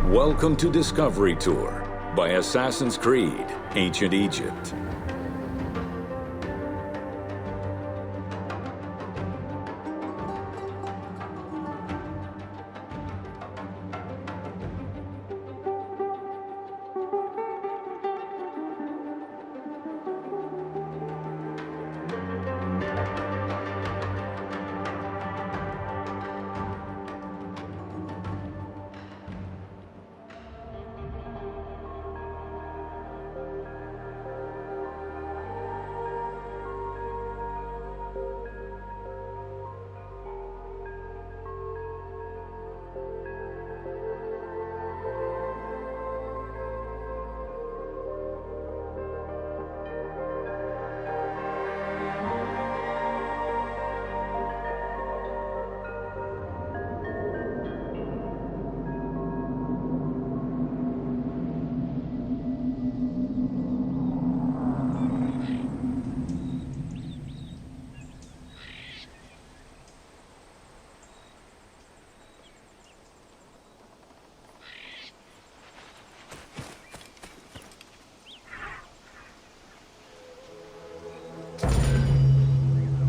Welcome to Discovery Tour by Assassin's Creed: Ancient Egypt.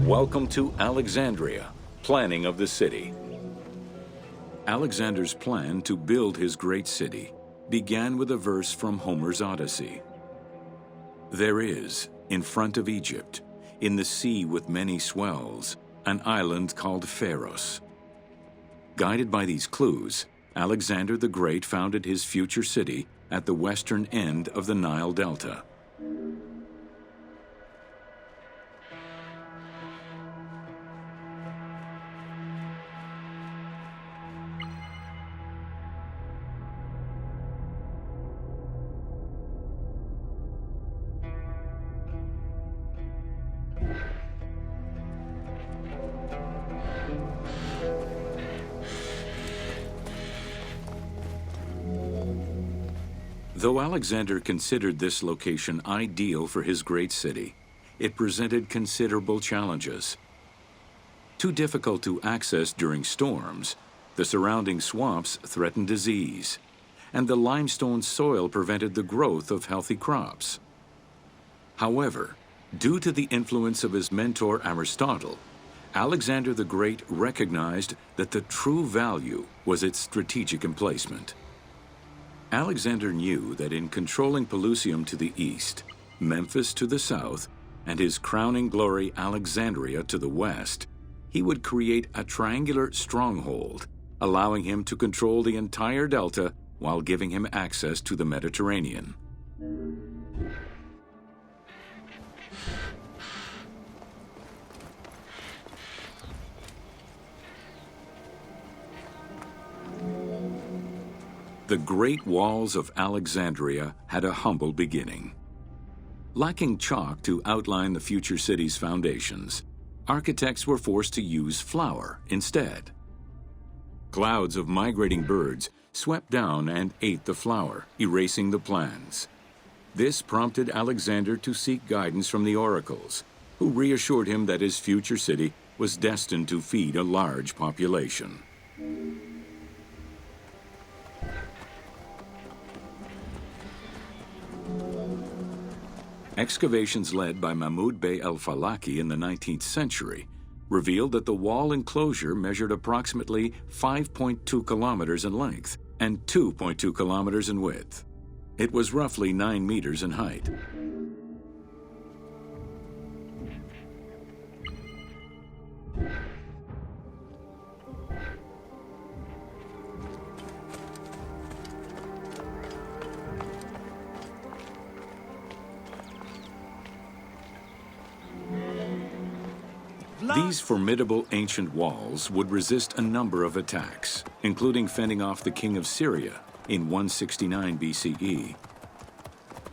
Welcome to Alexandria, planning of the city. Alexander's plan to build his great city began with a verse from Homer's Odyssey. There is, in front of Egypt, in the sea with many swells, an island called Pharos. Guided by these clues, Alexander the Great founded his future city at the western end of the Nile Delta. Though Alexander considered this location ideal for his great city, it presented considerable challenges. Too difficult to access during storms, the surrounding swamps threatened disease, and the limestone soil prevented the growth of healthy crops. However, due to the influence of his mentor Aristotle, Alexander the Great recognized that the true value was its strategic emplacement. Alexander knew that in controlling Pelusium to the east, Memphis to the south, and his crowning glory Alexandria to the west, he would create a triangular stronghold, allowing him to control the entire delta while giving him access to the Mediterranean. The Great Walls of Alexandria had a humble beginning. Lacking chalk to outline the future city's foundations, architects were forced to use flour instead. Clouds of migrating birds swept down and ate the flour, erasing the plans. This prompted Alexander to seek guidance from the oracles, who reassured him that his future city was destined to feed a large population. Excavations led by Mahmud Bey el-Falaki in the 19th century revealed that the wall enclosure measured approximately 5.2 kilometers in length and 2.2 kilometers in width. It was roughly 9 meters in height. These formidable ancient walls would resist a number of attacks, including fending off the king of Syria in 169 BCE.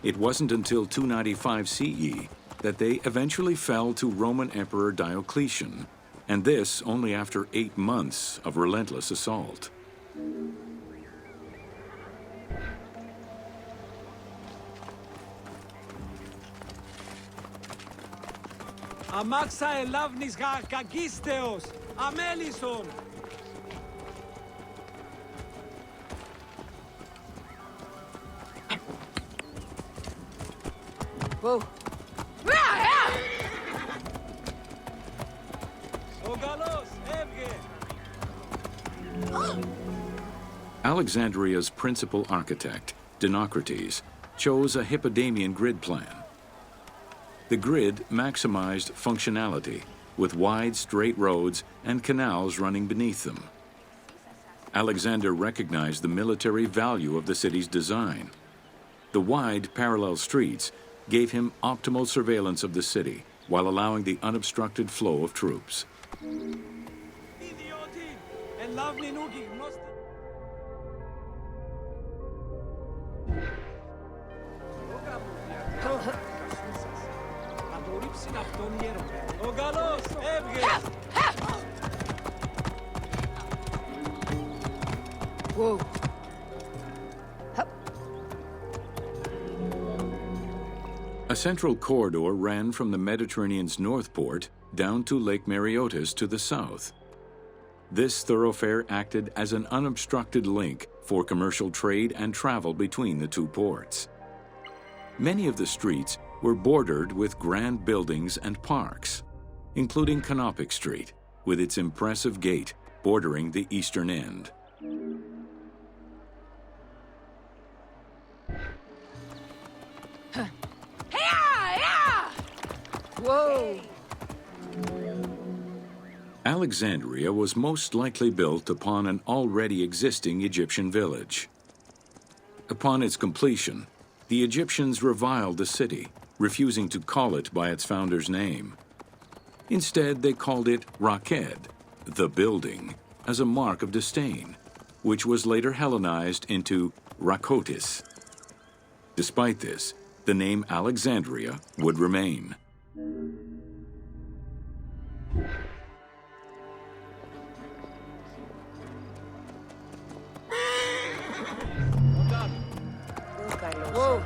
It wasn't until 295 CE that they eventually fell to Roman Emperor Diocletian, and this only after 8 months of relentless assault. Αμάξα ελάβνης κακίστεως, αμέλισσον. Whoa. Ο καλός, έβγε. Alexandria's principal architect, Dinocrates, chose a Hippodamian grid plan. The grid maximized functionality, with wide, straight roads and canals running beneath them. Alexander recognized the military value of the city's design. The wide, parallel streets gave him optimal surveillance of the city, while allowing the unobstructed flow of troops. Ο καλός, έβγε. Whoa. A central corridor ran from the Mediterranean's north port down to Lake Mareotis to the south. This thoroughfare acted as an unobstructed link for commercial trade and travel between the two ports. Many of the streets were bordered with grand buildings and parks, including Canopic Street, with its impressive gate bordering the eastern end. Whoa. Alexandria was most likely built upon an already existing Egyptian village. Upon its completion, the Egyptians reviled the city, refusing to call it by its founder's name. Instead, they called it Raked, the building, as a mark of disdain, which was later Hellenized into Rakotis. Despite this, the name Alexandria would remain. Whoa.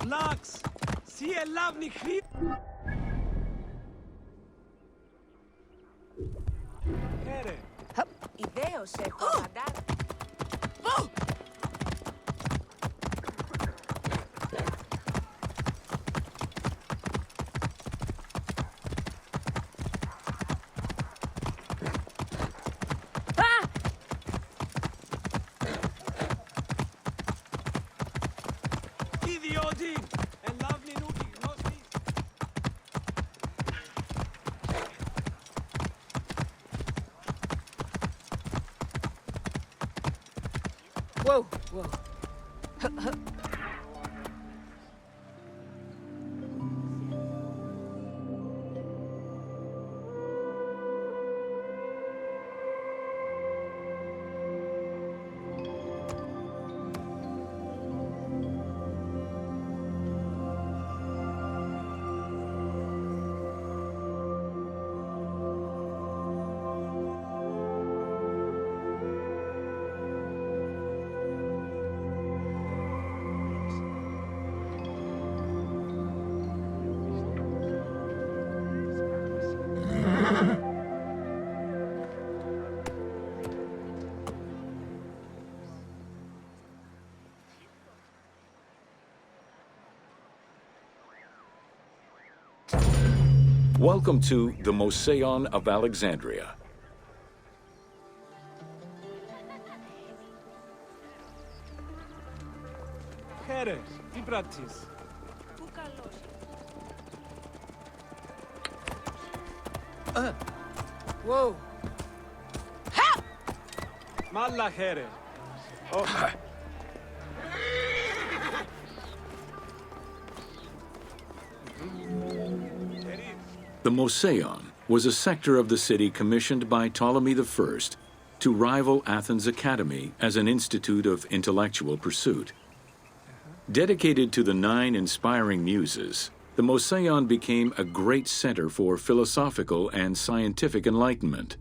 Λάξ, σι ελάβνη χρή... Έρε. Ιδέως έχω φαντάσει. Ιδιώτη, ελάβνη νούκη γνώστη. Whoa. Whoa. Welcome to the Moseion of Alexandria. Χαίρε, τι πράττεις? Πού καλός. Wow. Μάλλα χαίρε. The Moseion was a sector of the city commissioned by Ptolemy I to rival Athens' Academy as an institute of intellectual pursuit. Dedicated to the 9 inspiring muses, the Moseion became a great center for philosophical and scientific enlightenment.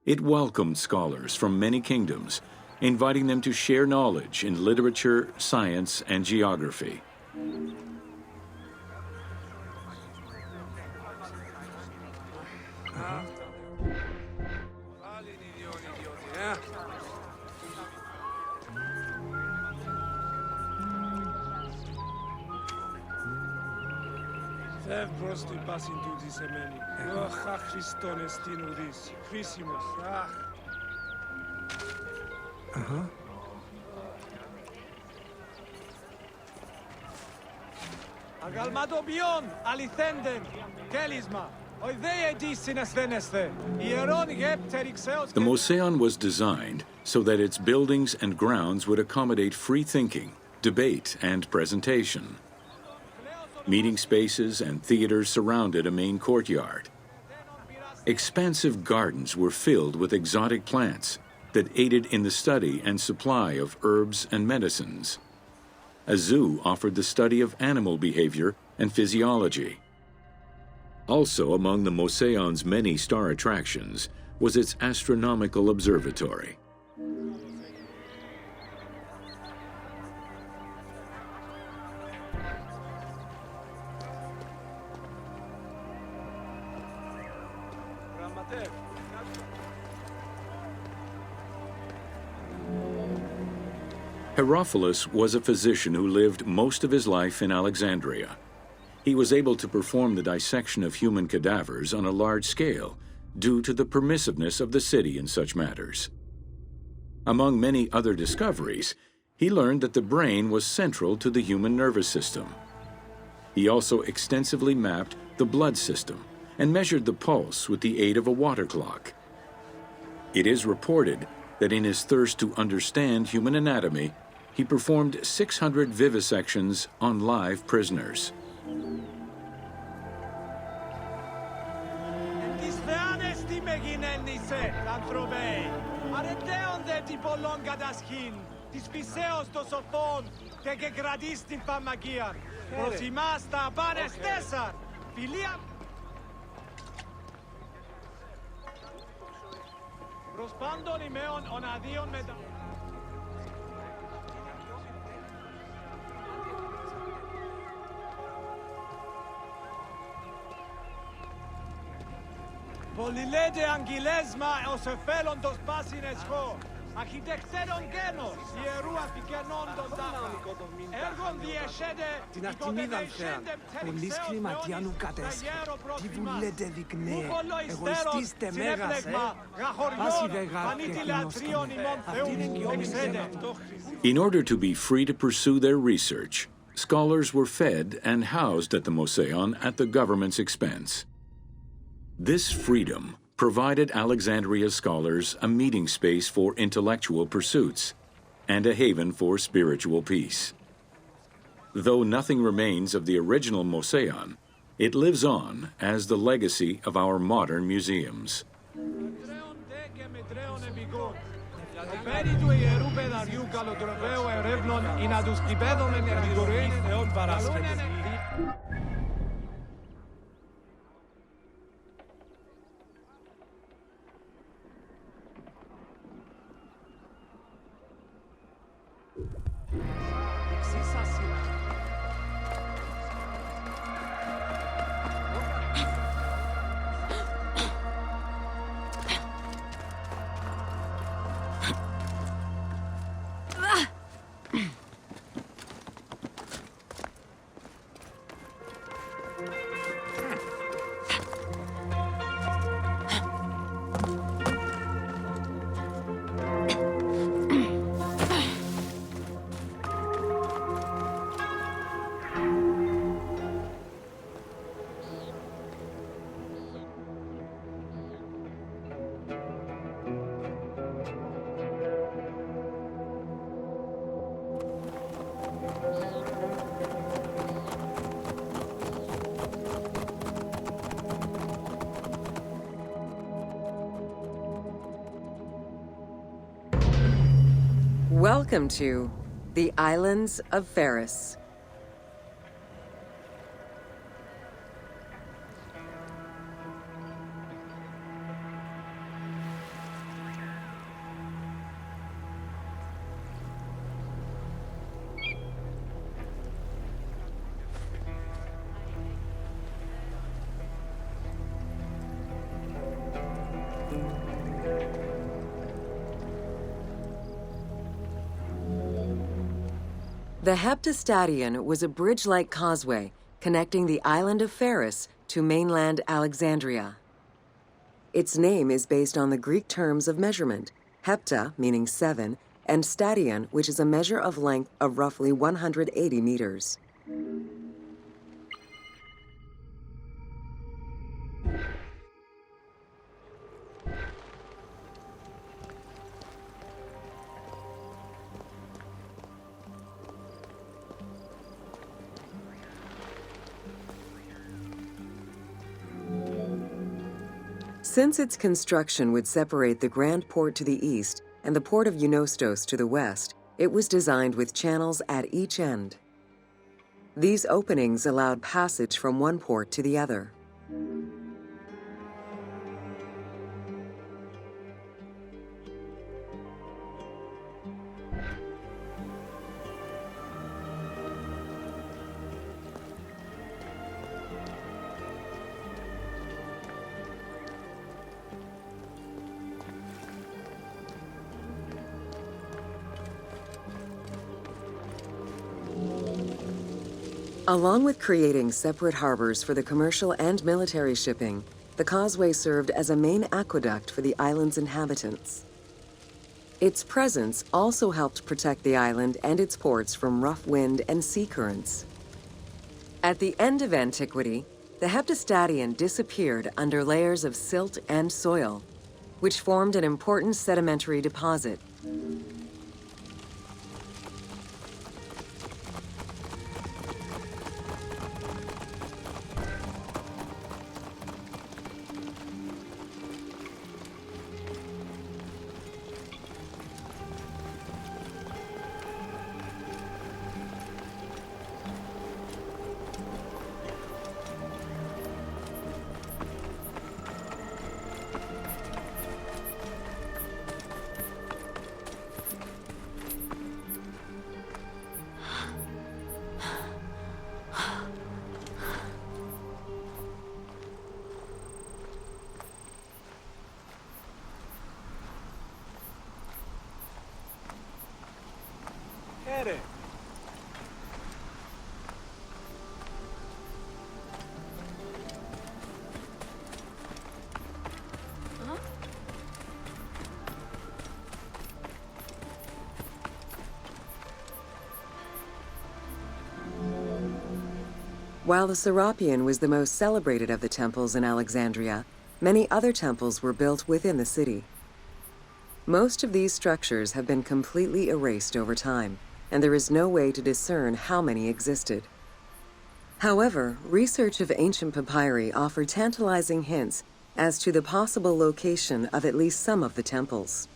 It welcomed scholars from many kingdoms, inviting them to share knowledge in literature, science, and geography. Θεύ προς την πάσιν τούτη σε μένει. Αχ, Χριστόν εστίν ουδής. Χρήσιμος, αχ. Αγαλματοποιών, αληθέντεν, κέλισμα. Οιδέε ντύσιν ασθένεσθε. Ιερών γέπτεριξέως... The Moseion was designed so that its buildings and grounds would accommodate free thinking, debate, and presentation. Meeting spaces and theaters surrounded a main courtyard. Expansive gardens were filled with exotic plants that aided in the study and supply of herbs and medicines. A zoo offered the study of animal behavior and physiology. Also among the Moseion's many star attractions was its astronomical observatory. Γραμματεύ, Herophilus was a physician who lived most of his life in Alexandria. He was able to perform the dissection of human cadavers on a large scale due to the permissiveness of the city in such matters. Among many other discoveries, he learned that the brain was central to the human nervous system. He also extensively mapped the blood system and measured the pulse with the aid of a water clock. It is reported that in his thirst to understand human anatomy, he performed 600 vivisections on live prisoners. εν της θεάνες τι με γινέννησε, ανθρωπέ. Αρετέονται τι πολλών κατασχήν, της φυσέως των σοφών, και κρατείς την φαρμακία. Προς ημάς τα πάνες 4, φιλία... Προς πάντων ημέων οναδίων μετα... Πολυλέτε αγγυλέσμα ως εφέλοντος πάσιν εσχό. Αρχιτεκτέρων γένος, ιερού αφικενόντων τάχα. Έργων διεσέτε, Την ακτινίδαν θεάν, πολλής κλιματιάνου κατέσχε. Τι βουλέτε δεικνέε, εγωιστήστε μέγας, Πάση δε γάρ και κοινόσκαμε. Αυτήν εγγυόμισεν αυτό Χριστή. In order to be free to pursue their research, scholars were fed and housed at the Moseion at the government's expense. This freedom provided Alexandria's scholars a meeting space for intellectual pursuits and a haven for spiritual peace. Though nothing remains of the original Moseion, it lives on as the legacy of our modern museums. Μετρέων δε και μετρέων επικών. Το πέρι του ιερού παιδαριού καλοτροπαίου ερεύνων ή να τους κυπέδομεν επικορεί θεών παράσκευες. Welcome to the Islands of Ferris. The Heptastadion was a bridge-like causeway connecting the island of Ferris to mainland Alexandria. Its name is based on the Greek terms of measurement, hepta, meaning 7, and stadion, which is a measure of length of roughly 180 meters. Since its construction would separate the Grand Port to the east and the port of Eunostos to the west, it was designed with channels at each end. These openings allowed passage from one port to the other. Along with creating separate harbors for the commercial and military shipping, the causeway served as a main aqueduct for the island's inhabitants. Its presence also helped protect the island and its ports from rough wind and sea currents. At the end of antiquity, the Heptastadion disappeared under layers of silt and soil, which formed an important sedimentary deposit. Ere. While the Serapeum was the most celebrated of the temples in Alexandria, many other temples were built within the city. Most of these structures have been completely erased over time, and there is no way to discern how many existed. However, research of ancient papyri offer tantalizing hints as to the possible location of at least some of the temples.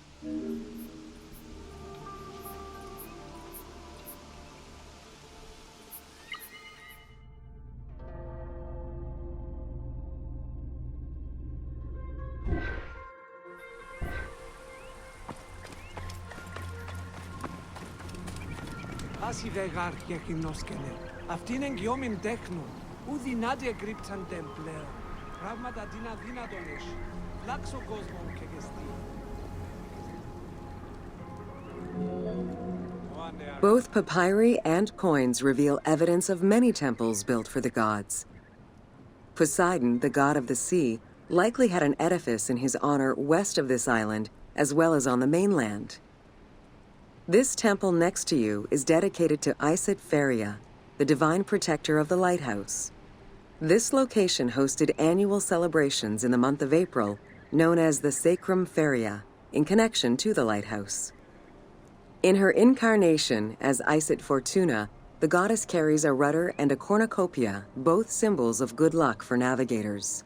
Πάση βεγάρ και γυμνοσκελέ. Αυτήν είναι γιόμιν τέχνο. Ου δυνάτε κρύψαντε πλέον. Πράγματα την αδύνατον έχει. Λάξω κόσμο και γεστή. Both papyri and coins reveal evidence of many temples built for the gods. Poseidon, the god of the sea, likely had an edifice in his honor west of this island, as well as on the mainland. This temple next to you is dedicated to Isis Pharia, the divine protector of the lighthouse. This location hosted annual celebrations in the month of April, known as the Sacrum Pharia, in connection to the lighthouse. In her incarnation as Isis Fortuna, the goddess carries a rudder and a cornucopia, both symbols of good luck for navigators.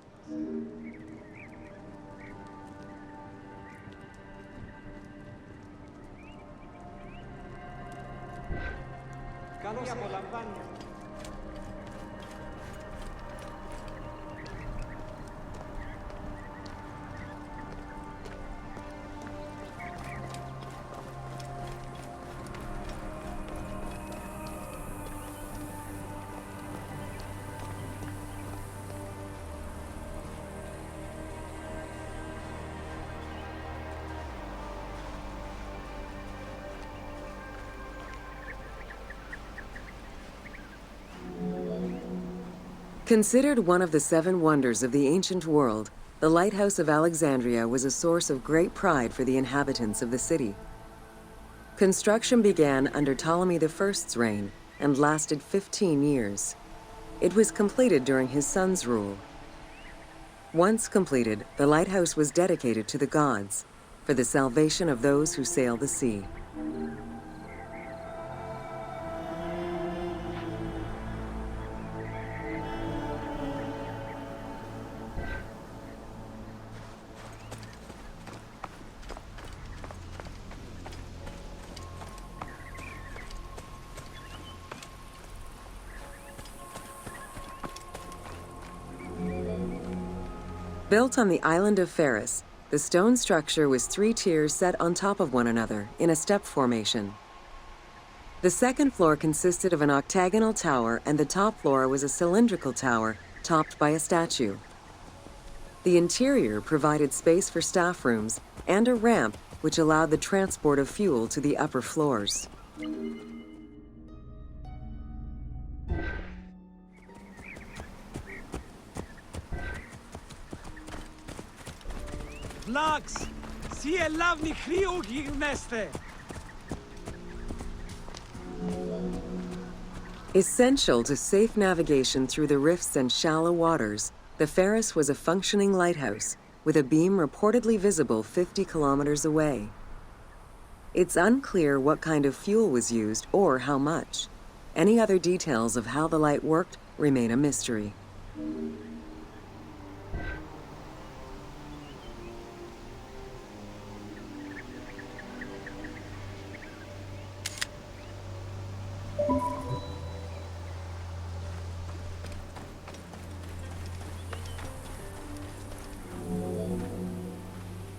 Considered one of the seven wonders of the ancient world, the Lighthouse of Alexandria was a source of great pride for the inhabitants of the city. Construction began under Ptolemy I's reign and lasted 15 years. It was completed during his son's rule. Once completed, the lighthouse was dedicated to the gods for the salvation of those who sail the sea. Built on the island of Pharos, the stone structure was 3 tiers set on top of one another in a step formation. The second floor consisted of an octagonal tower, and the top floor was a cylindrical tower topped by a statue. The interior provided space for staff rooms and a ramp which allowed the transport of fuel to the upper floors. Vlax, si elavni kriu gimneste. Essential to safe navigation through the rifts and shallow waters, the Pharos was a functioning lighthouse with a beam reportedly visible 50 kilometers away. It's unclear what kind of fuel was used or how much. Any other details of how the light worked remain a mystery.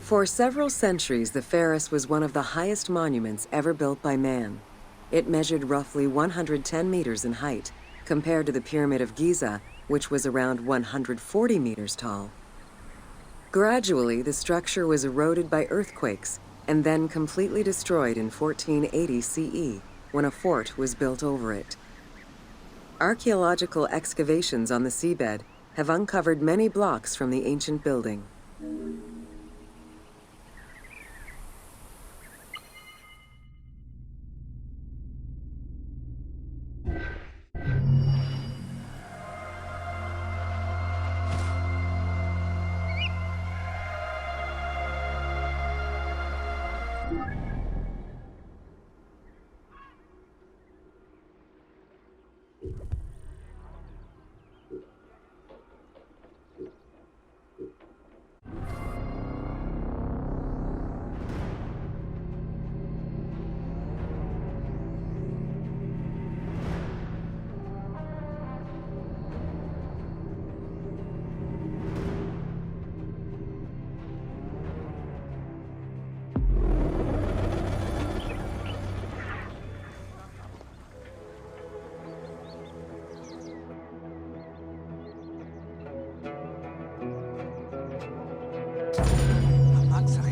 For several centuries, the Pharos was one of the highest monuments ever built by man. It measured roughly 110 meters in height, compared to the Pyramid of Giza, which was around 140 meters tall. Gradually, the structure was eroded by earthquakes and then completely destroyed in 1480 CE, when a fort was built over it. Archaeological excavations on the seabed have uncovered many blocks from the ancient building.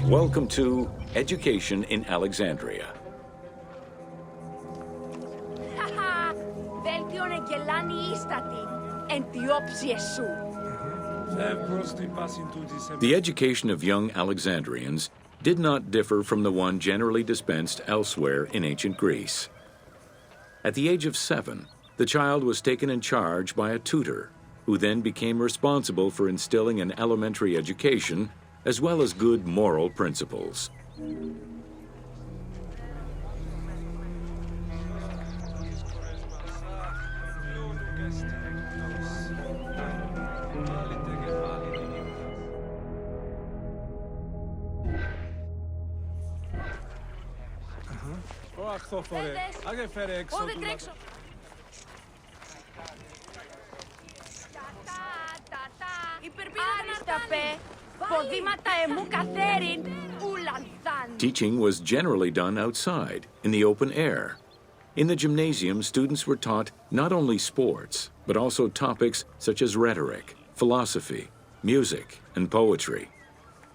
Welcome to Education in Alexandria. Haha, Veltion Gelani istati, Antiopiasu. The education of young Alexandrians did not differ from the one generally dispensed elsewhere in ancient Greece. At the age of 7, the child was taken in charge by a tutor, who then became responsible for instilling an elementary education as well as good moral principles. Όδε τρέξω. Άριστα πέ, ποδήματα εμού καθέριν, ουλανθάν. Teaching was generally done outside, in the open air. In the gymnasium, students were taught not only sports, but also topics such as rhetoric, philosophy, music, and poetry,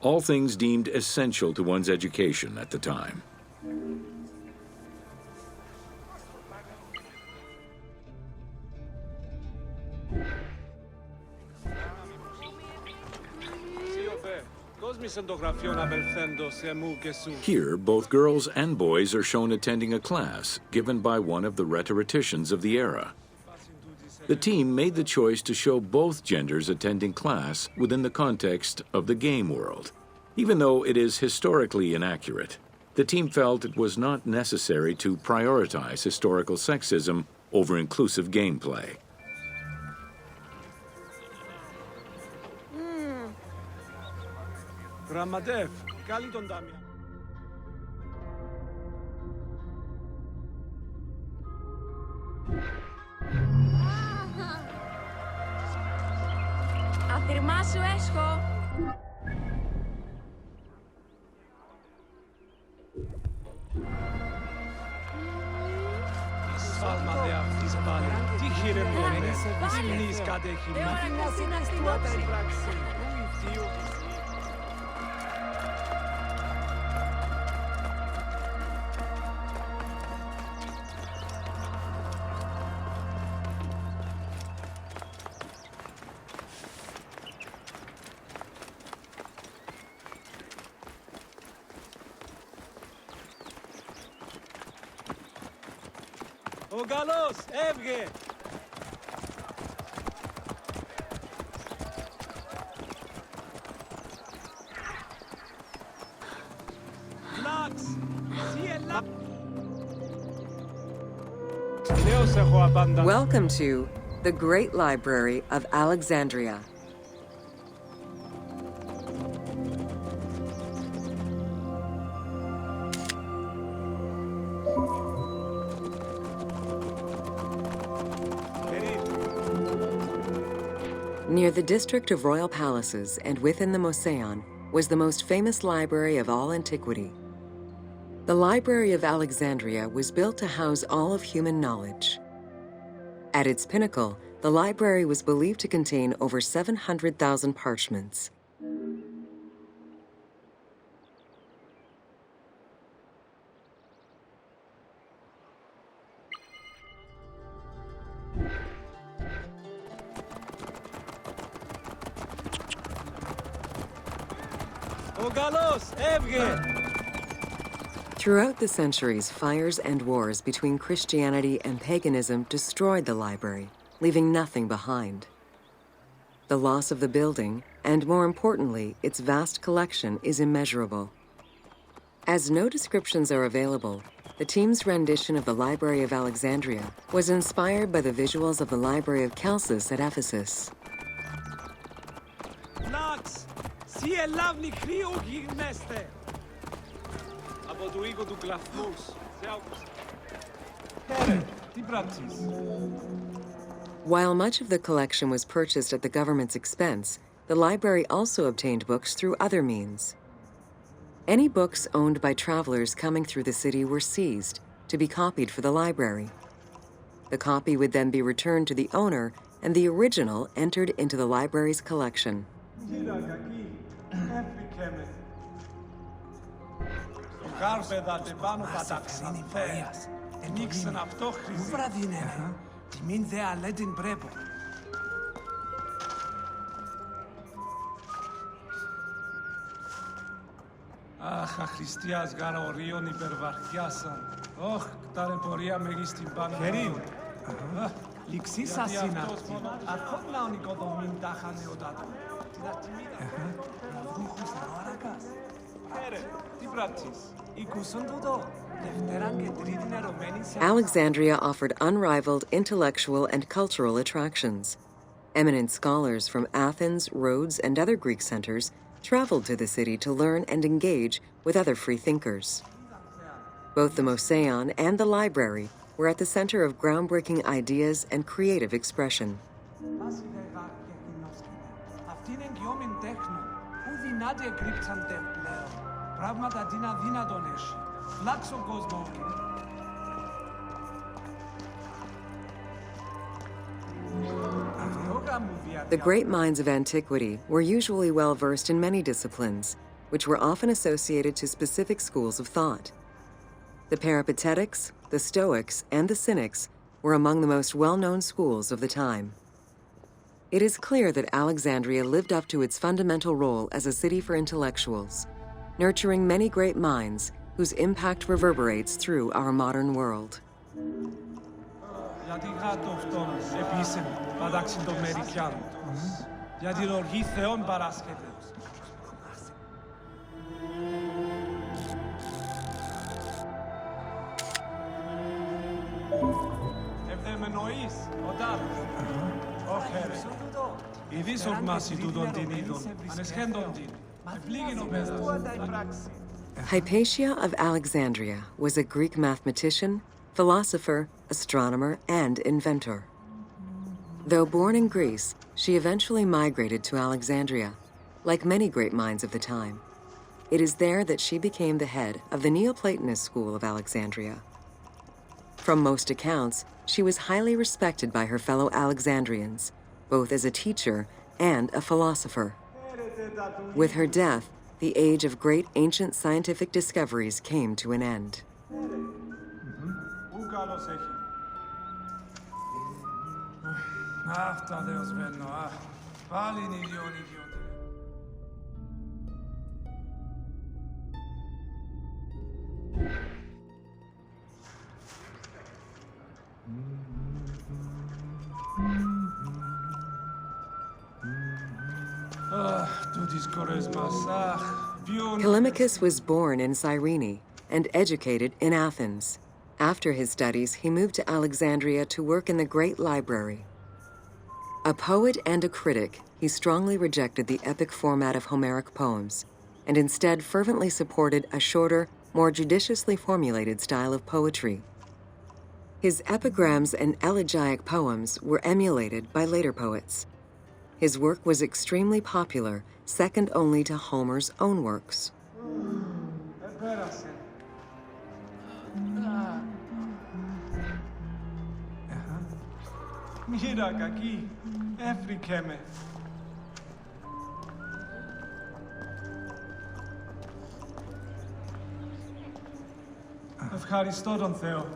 all things deemed essential to one's education at the time. Here, both girls and boys are shown attending a class given by one of the rhetoricians of the era. The team made the choice to show both genders attending class within the context of the game world. Even though it is historically inaccurate, the team felt it was not necessary to prioritize historical sexism over inclusive gameplay. Ramadev, κάλει τον Ντάμια. Αφηρμάσου έσχο. Σφάλμα δε αυτής πάλι. Τι χειρεμόνε, δυσμηνείς κατέχει. Ο καλός, έβγε! Λάξ, εσύ ελά... Νέος έχω απάντα. Welcome to the Great Library of Alexandria. Near the district of royal palaces and within the Moseon was the most famous library of all antiquity. The Library of Alexandria was built to house all of human knowledge. At its pinnacle, the library was believed to contain over 700,000 parchments. Ο καλός, έβγε! Throughout the centuries, fires and wars between Christianity and paganism destroyed the library, leaving nothing behind. The loss of the building, and more importantly, its vast collection, is immeasurable. As no descriptions are available, the team's rendition of the Library of Alexandria was inspired by the visuals of the Library of Chalcis at Ephesus. Λάξ, σι ελάβνη χρήου γυρνέστε! Από του οίκου του κλαφμούς, σε άκουσα. Χαίρε, τι πράττεις? While much of the collection was purchased at the government's expense, the library also obtained books through other means. Any books owned by travelers coming through the city were seized to be copied for the library. The copy would then be returned to the owner, and the original entered into the library's collection. Κοίτα, κακή, έφυγε με. Στο κάρπεδα τεπάνω παταξανθέ. Ανοίξαν αυτό χρυσή. Πού βραδίνε, τιμήν δε αλέτην πρέπο. Αχ, αχριστιάς γαρορίων υπερβαρκιάσαν. Όχ, τα ρεπορία μεγίστην πάνω. Χερίν. Λυξίσας είναι αυτή. Αρχόν να νοικοδομήν τάχα νεοτάτων. Βραδούχους αόρακας. Χαίρε, τι πράττεις? Οικούσον τούτο. Δευτέραν και τρίτην ερωμένην σε... Alexandria offered unrivaled intellectual and cultural attractions. Eminent scholars from Athens, Rhodes, and other Greek centers traveled to the city to learn and engage with other free thinkers. Both the Moseon and the library were at the center of groundbreaking ideas and creative expression. Αυτή είναι εγκυόμην τέχνο. Πού δυνάτε εκρύψαντε πλέον. Πράγματα τι να δύνατον έχει. Φλάξω κόσμο. The great minds of antiquity were usually well versed in many disciplines, which were often associated to specific schools of thought. The Peripatetics, the Stoics, and the Cynics were among the most well-known schools of the time. It is clear that Alexandria lived up to its fundamental role as a city for intellectuals, nurturing many great minds whose impact reverberates through our modern world. Hypatia of Alexandria was a Greek mathematician, philosopher, astronomer, and inventor. Though born in Greece, she eventually migrated to Alexandria, like many great minds of the time. It is there that she became the head of the Neoplatonist school of Alexandria. From most accounts, she was highly respected by her fellow Alexandrians, both as a teacher and a philosopher. With her death, the age of great ancient scientific discoveries came to an end. Callimachus was born in Cyrene and educated in Athens. After his studies, he moved to Alexandria to work in the Great Library. A poet and a critic, he strongly rejected the epic format of Homeric poems and instead fervently supported a shorter, more judiciously formulated style of poetry. His epigrams and elegiac poems were emulated by later poets. His work was extremely popular, second only to Homer's own works. Ευχαριστώ τον Θεό.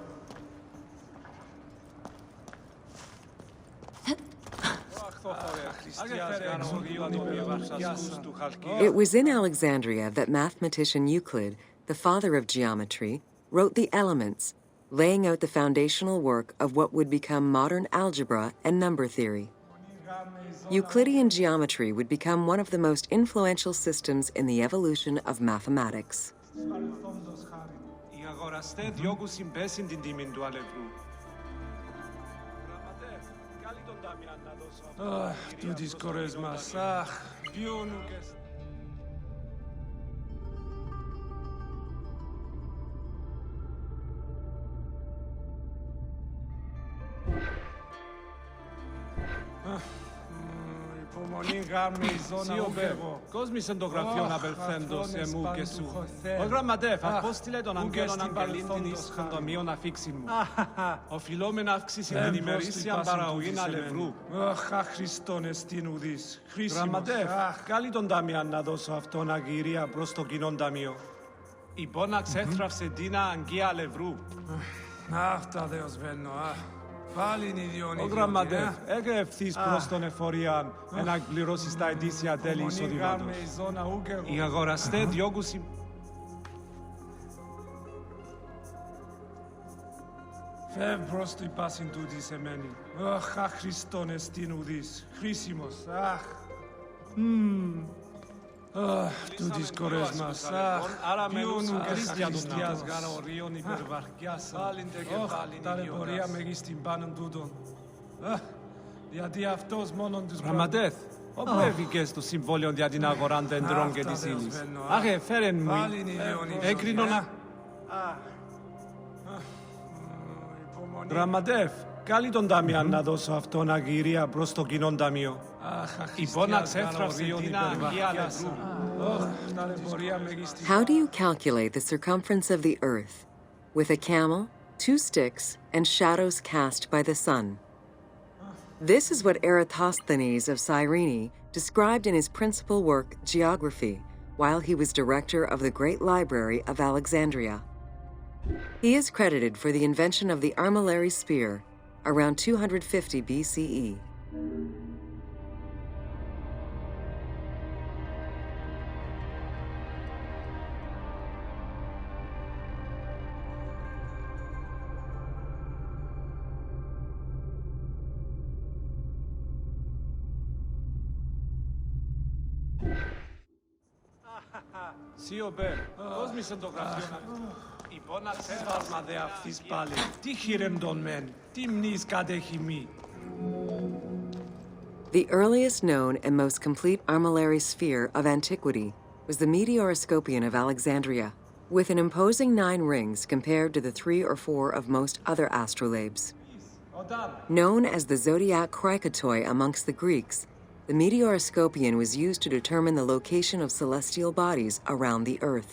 It was in Alexandria that mathematician Euclid, the father of geometry, wrote the Elements, laying out the foundational work of what would become modern algebra and number theory. Euclidean geometry would become one of the most influential systems in the evolution of mathematics. Τούτης κορές μας, ποιον ουκες. Υπομονή γάμη, ζώνα ουκεύω. Κόσμη εν το γραφείο απελθέντος εμού και σου. Ο γραμματεύ, απόστειλε τον αγγέλων αγγελήν την εις των τομείων αφήξην μου. Οφειλούμε να αυξήσει την ημερήσια παραγωγή αλευρού. Αχ, Χριστόν εστίν ουδής. Γραμματεύ, κάλει τον ταμιάν να δώσω αυτόν αγγυρία προς το κοινόν ταμείο. Η πόνα ξέθραυσε τίνα αγγεία αλευρού. Αυτά Δεός βαίνω, πάλι είναι ιδιών. Ο γραμματεύ, έγε ευθύς προς τον εφοριάν, να εκπληρώσεις τα ετήσια τέλη εισοδήματος. Οι αγοραστές διώκουσιν. Φεύγ προς του υπάσιν τούτη σε μένει. Αχ, Χριστόν εστίν ουδής. Χρήσιμος, αχ. Τούτης κορές μας, ποιον ουκες Χριστιάς γαρορίων υπερβαρκιάσαν. Ταλαιπωρία μεγίστην πάνων τούτων. Γιατί αυτός μόνον τους Γραμματεύ, όπου έφυγες το συμβόλαιο για την αγορά δεντρών και της ύλης. Αχ, φέρεν μου, έκρινο να... Γραμματεύ, κάλει τον ταμιάν να δώσω αυτόν αγγυρία προς το κοινόν ταμείο. Η πόνα ξέθραυσε την αγγεία αλευρού. How do you calculate the circumference of the earth? With a camel, 2 sticks, and shadows cast by the sun. This is what Eratosthenes of Cyrene described in his principal work, Geography, while he was director of the Great Library of Alexandria. He is credited for the invention of the armillary spear around 250 BCE. Σιωπέ, πώς μη σε το γραφείο να ξέσβασμα δε αυτής πάλι. Τι χειρεμ τον μεν, τι μνείς κατέχει μη. The earliest known and most complete armillary sphere of antiquity was the Meteoroscopion of Alexandria, with an imposing 9 rings compared to the 3 or 4 of most other astrolabes. Known as the zodiac krikatoi amongst the Greeks, the Meteoroscopion was used to determine the location of celestial bodies around the Earth.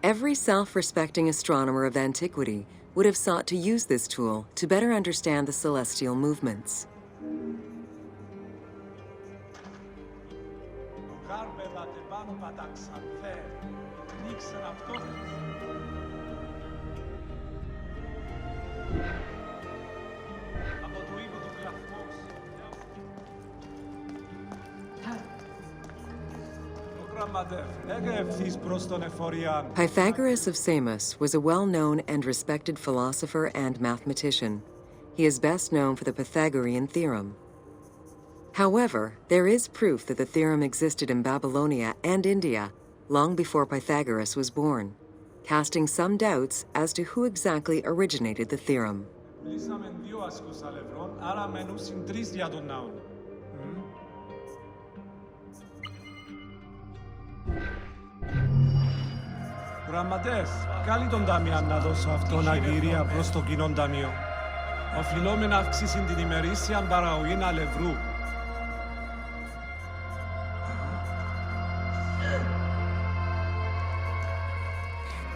Every self-respecting astronomer of antiquity would have sought to use this tool to better understand the celestial movements. Pythagoras of Samos was a well-known and respected philosopher and mathematician. He is best known for the Pythagorean theorem. However, there is proof that the theorem existed in Babylonia and India long before Pythagoras was born, casting some doubts as to who exactly originated the theorem. Γραμματές, καλή τον Ταμιάν να δώσω αυτόν αγγυρία προς το κοινόν ταμείο. Οφειλούμε να αυξήσει την ημερήσια παραγωγή αλευρού.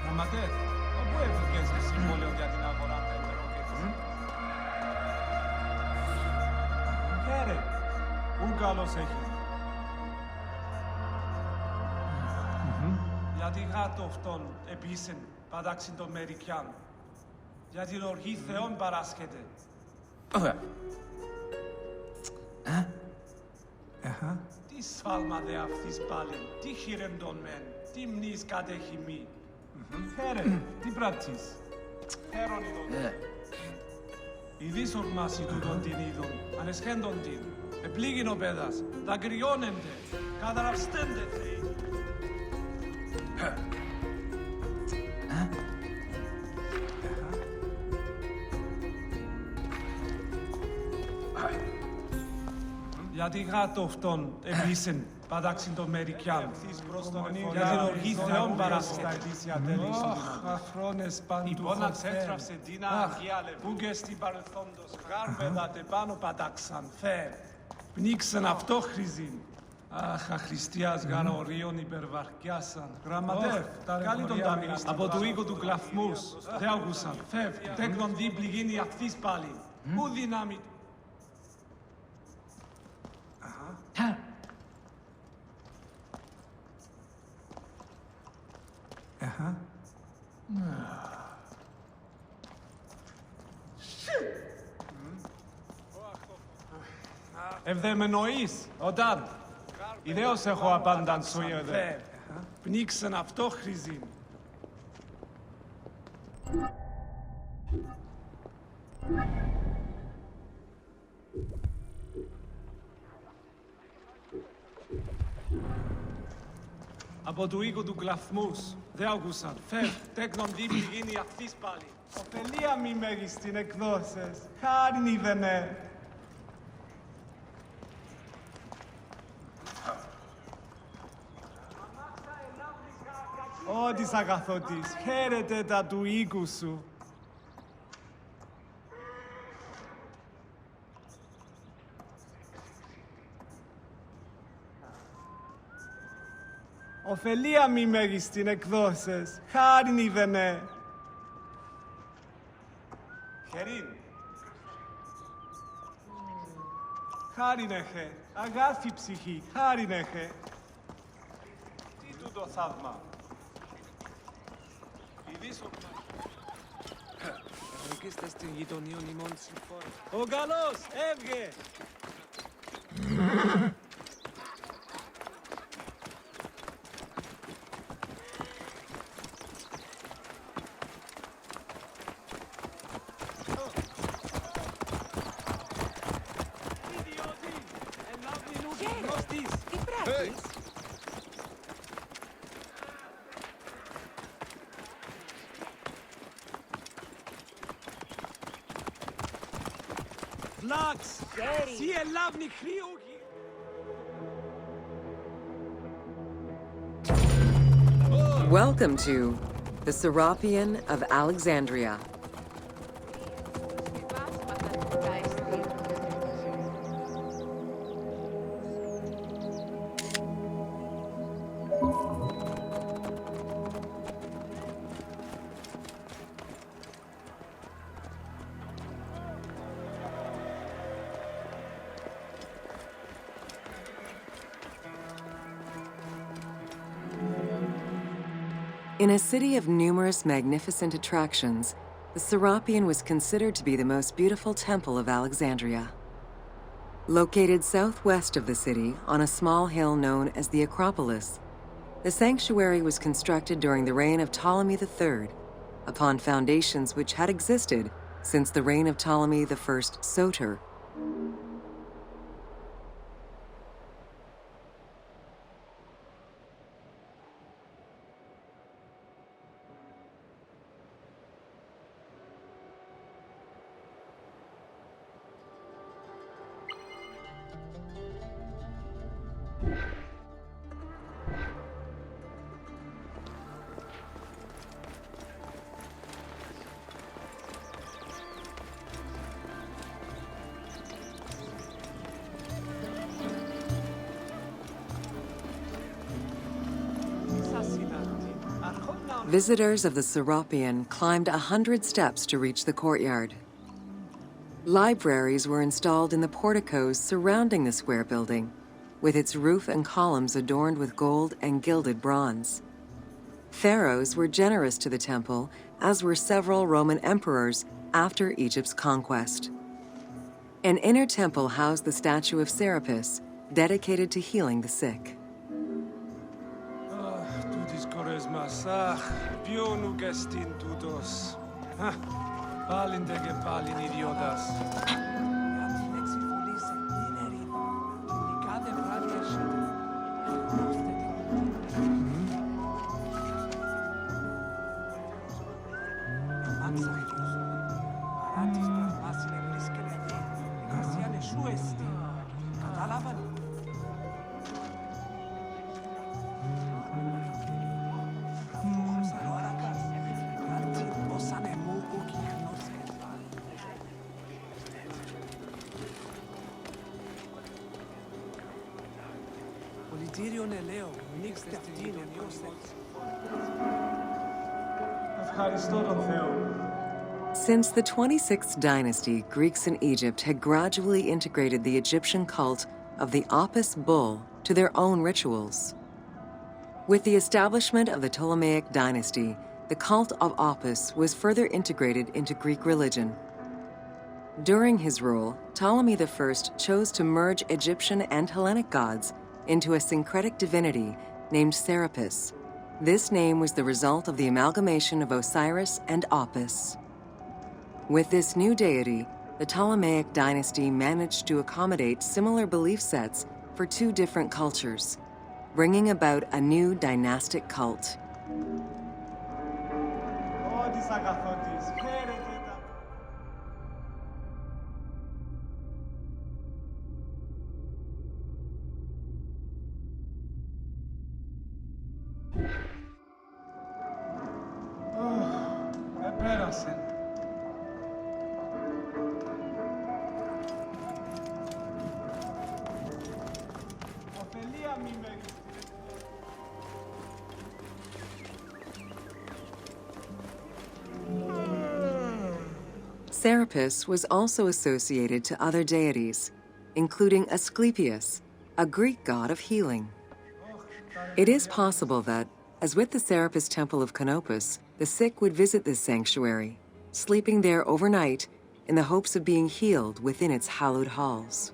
Γραμματές, όπου έφυγες το συμβόλαιο για την αγορά τέντρων και της... Χαίρε, ου καλώς έχει. Γιατί γάτο αυτόν επίσεν πατάξιν των Μερικιάν. Για την οργή Θεών παράσχεται. Τι σφάλμα δε αυτής πάλι, τι χειρεμ τον μεν, τι μνείς κατέχει μη. Χαίρε, τι πράττεις. Χαίρον ειδον. Ιδίς ορμάσει τούτον την είδον, ανεσχέντον την. Επλήγην ο πέδας, δακρυώνεντε, καταραυστέντε θεοί. Γιατί γάτο αυτόν επίσεν πατάξιν των Μερικιάν. Για την οργή Θεών παράσχεται. Αφρόνες παντού. Η πόνα ξέτραυσε την αγία λεβούγκες στην παρελθόντος. Γάρπεδατε πάνω πατάξαν. Φε, πνίξαν αυτό χρυζίν. Αχ, αχριστιάς γαρορίων υπερβαρκιάσαν. Γραμματεύ, καλή τον ταμείο. Από του οίκου του κλαθμούς. Δε άκουσαν. Φεύ, τέκνον δίπλη γίνει αυτής πάλι. Ου δυνάμει. Ευδεμενοείς, όταν ιδέως έχω απάνταν σου είδε. Πνίξαν αυτό χρυζίν. Από του οίκου του κλαθμούς, δε άκουσαν. Φεύ, τέκνον δίπλη γίνει αυτής πάλι. Ωφελία μη μέγιστην εκδόσες, χάριν είδενε. Ω της αγαθότης, χαίρετε τα του οίκου σου. Ωφελία μη μέγιστην εκδόσες, χάριν είδενε. Χερίν. Χάριν έχε, αγάθη ψυχή, χάριν έχε. Τι τούτο θαύμα. Έρχεστε στην γειτονία ημών συμφόρων. Ο καλός, έβγε! Ιδιώτη, ελάβει νου Rostis. Τι πράττεις? Βλάξ. Σι ελάβνη χρήουγι. Welcome to the Serapion of Alexandria. In a city of numerous magnificent attractions, the Serapion was considered to be the most beautiful temple of Alexandria. Located southwest of the city on a small hill known as the Acropolis, the sanctuary was constructed during the reign of Ptolemy III, upon foundations which had existed since the reign of Ptolemy I Soter. Visitors of the Serapion climbed 100 steps to reach the courtyard. Libraries were installed in the porticos surrounding the square building, with its roof and columns adorned with gold and gilded bronze. Pharaohs were generous to the temple, as were several Roman emperors after Egypt's conquest. An inner temple housed the statue of Serapis, dedicated to healing the sick. Pionu gestin tutos. Palin dege palin idiotas. Since the 26th dynasty, Greeks in Egypt had gradually integrated the Egyptian cult of the Apis bull to their own rituals. With the establishment of the Ptolemaic dynasty, the cult of Apis was further integrated into Greek religion. During his rule, Ptolemy I chose to merge Egyptian and Hellenic gods into a syncretic divinity named Serapis. This name was the result of the amalgamation of Osiris and Apis. With this new deity, the Ptolemaic dynasty managed to accommodate similar belief sets for two different cultures, bringing about a new dynastic cult. Serapis was also associated to other deities, including Asclepius, a Greek god of healing. It is possible that, as with the Serapis Temple of Canopus, the sick would visit this sanctuary, sleeping there overnight in the hopes of being healed within its hallowed halls.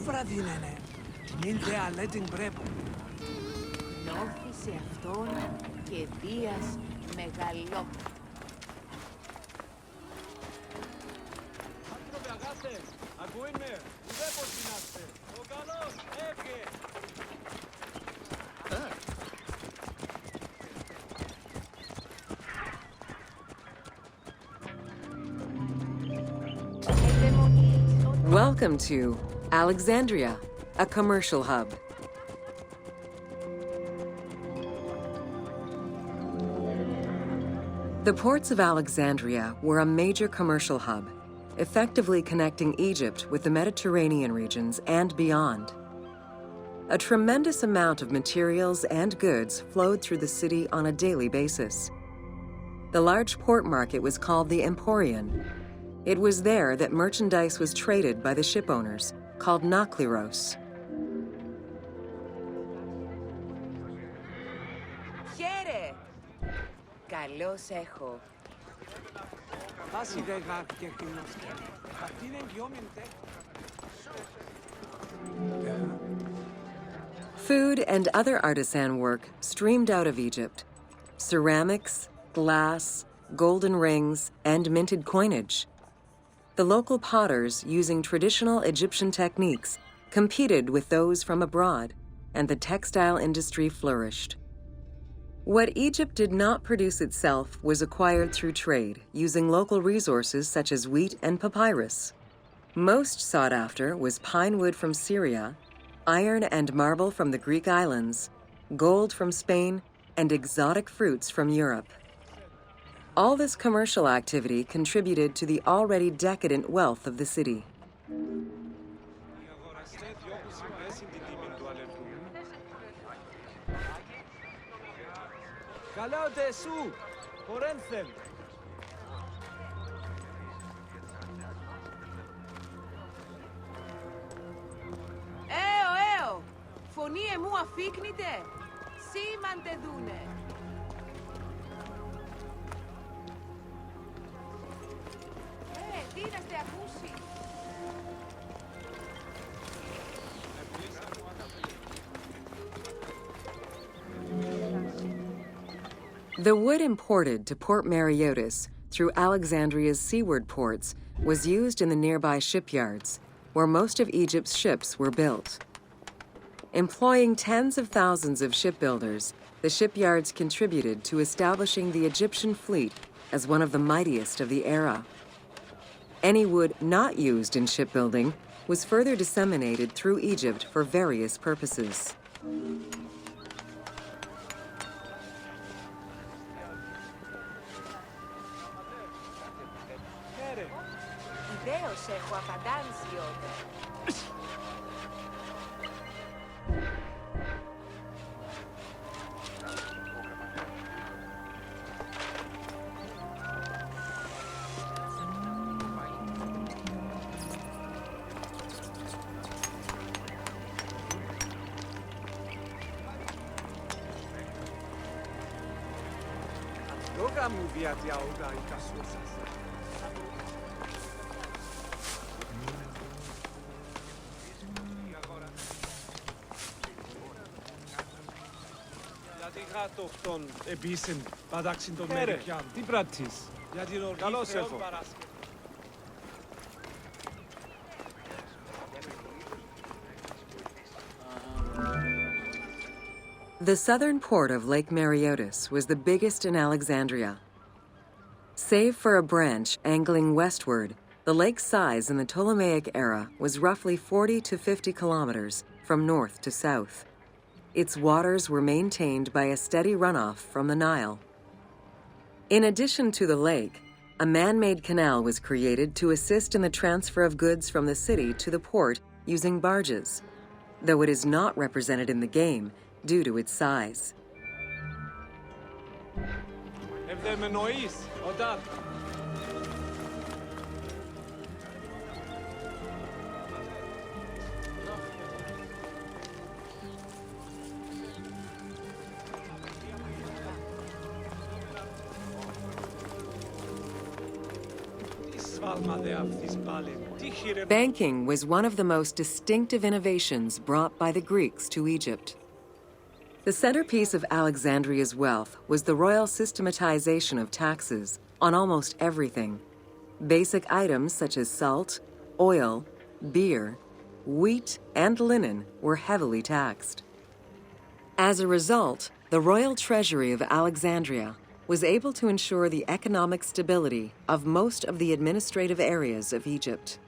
Βραδίνενε, μην δε αλέτην πρέπω. Νόθησε αυτόν και δίας μεγαλό. Άνθρωπε αγάστε, ακούει με, ουδέποτε είσαστε. Ο καλός έφυγε. Welcome to Alexandria, a commercial hub. The ports of Alexandria were a major commercial hub, effectively connecting Egypt with the Mediterranean regions and beyond. A tremendous amount of materials and goods flowed through the city on a daily basis. The large port market was called the Emporion. It was there that merchandise was traded by the ship owners, called Nakliros. Χαίρε! Καλώς έχω. Βάσει δε γάρ και κοινώστε. Αυτή είναι γιόμεντε. Food and other artisan work streamed out of Egypt. Ceramics, glass, golden rings, and minted coinage. The local potters, using traditional Egyptian techniques, competed with those from abroad, and the textile industry flourished. What Egypt did not produce itself was acquired through trade, using local resources such as wheat and papyrus. Most sought after was pine wood from Syria, iron and marble from the Greek islands, gold from Spain, and exotic fruits from Europe. All this commercial activity contributed to the already decadent wealth of the city. Καλάτε σου, πορένθεν. Έω! Φωνή εμού αφήκνητε. Σήμαντε δούνε. Τι να στε ακούσει. The wood imported to Port Mareotis through Alexandria's seaward ports was used in the nearby shipyards, where most of Egypt's ships were built. Employing tens of thousands of shipbuilders, the shipyards contributed to establishing the Egyptian fleet as one of the mightiest of the era. Any wood not used in shipbuilding was further disseminated through Egypt for various purposes. Ιδέως έχω απαντάνσιοτε. Λόγα μου διαδιαούδα η κασούσας. Γιατί γάτοχτον επίσην πατάξιν των Μερικιάν. Τι πράττεις. Για την οργή Θεόν παράσκευη. The southern port of Lake Mareotis was the biggest in Alexandria. Save for a branch angling westward, the lake's size in the Ptolemaic era was roughly 40 to 50 kilometers from north to south. Its waters were maintained by a steady runoff from the Nile. In addition to the lake, a man-made canal was created to assist in the transfer of goods from the city to the port using barges, though it is not represented in the game due to its size. Banking was one of the most distinctive innovations brought by the Greeks to Egypt. The centerpiece of Alexandria's wealth was the royal systematization of taxes on almost everything. Basic items such as salt, oil, beer, wheat, and linen were heavily taxed. As a result, the royal treasury of Alexandria was able to ensure the economic stability of most of the administrative areas of Egypt.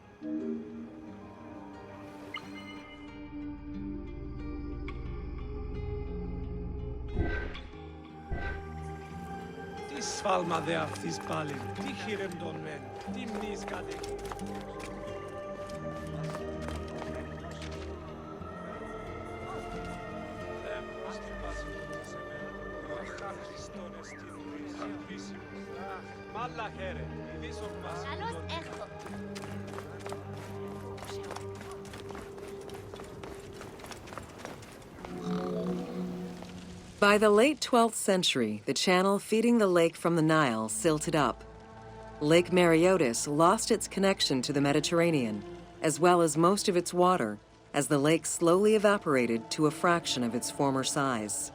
By the late 12th century, the channel feeding the lake from the Nile silted up. Lake Mareotis lost its connection to the Mediterranean, as well as most of its water, as the lake slowly evaporated to a fraction of its former size.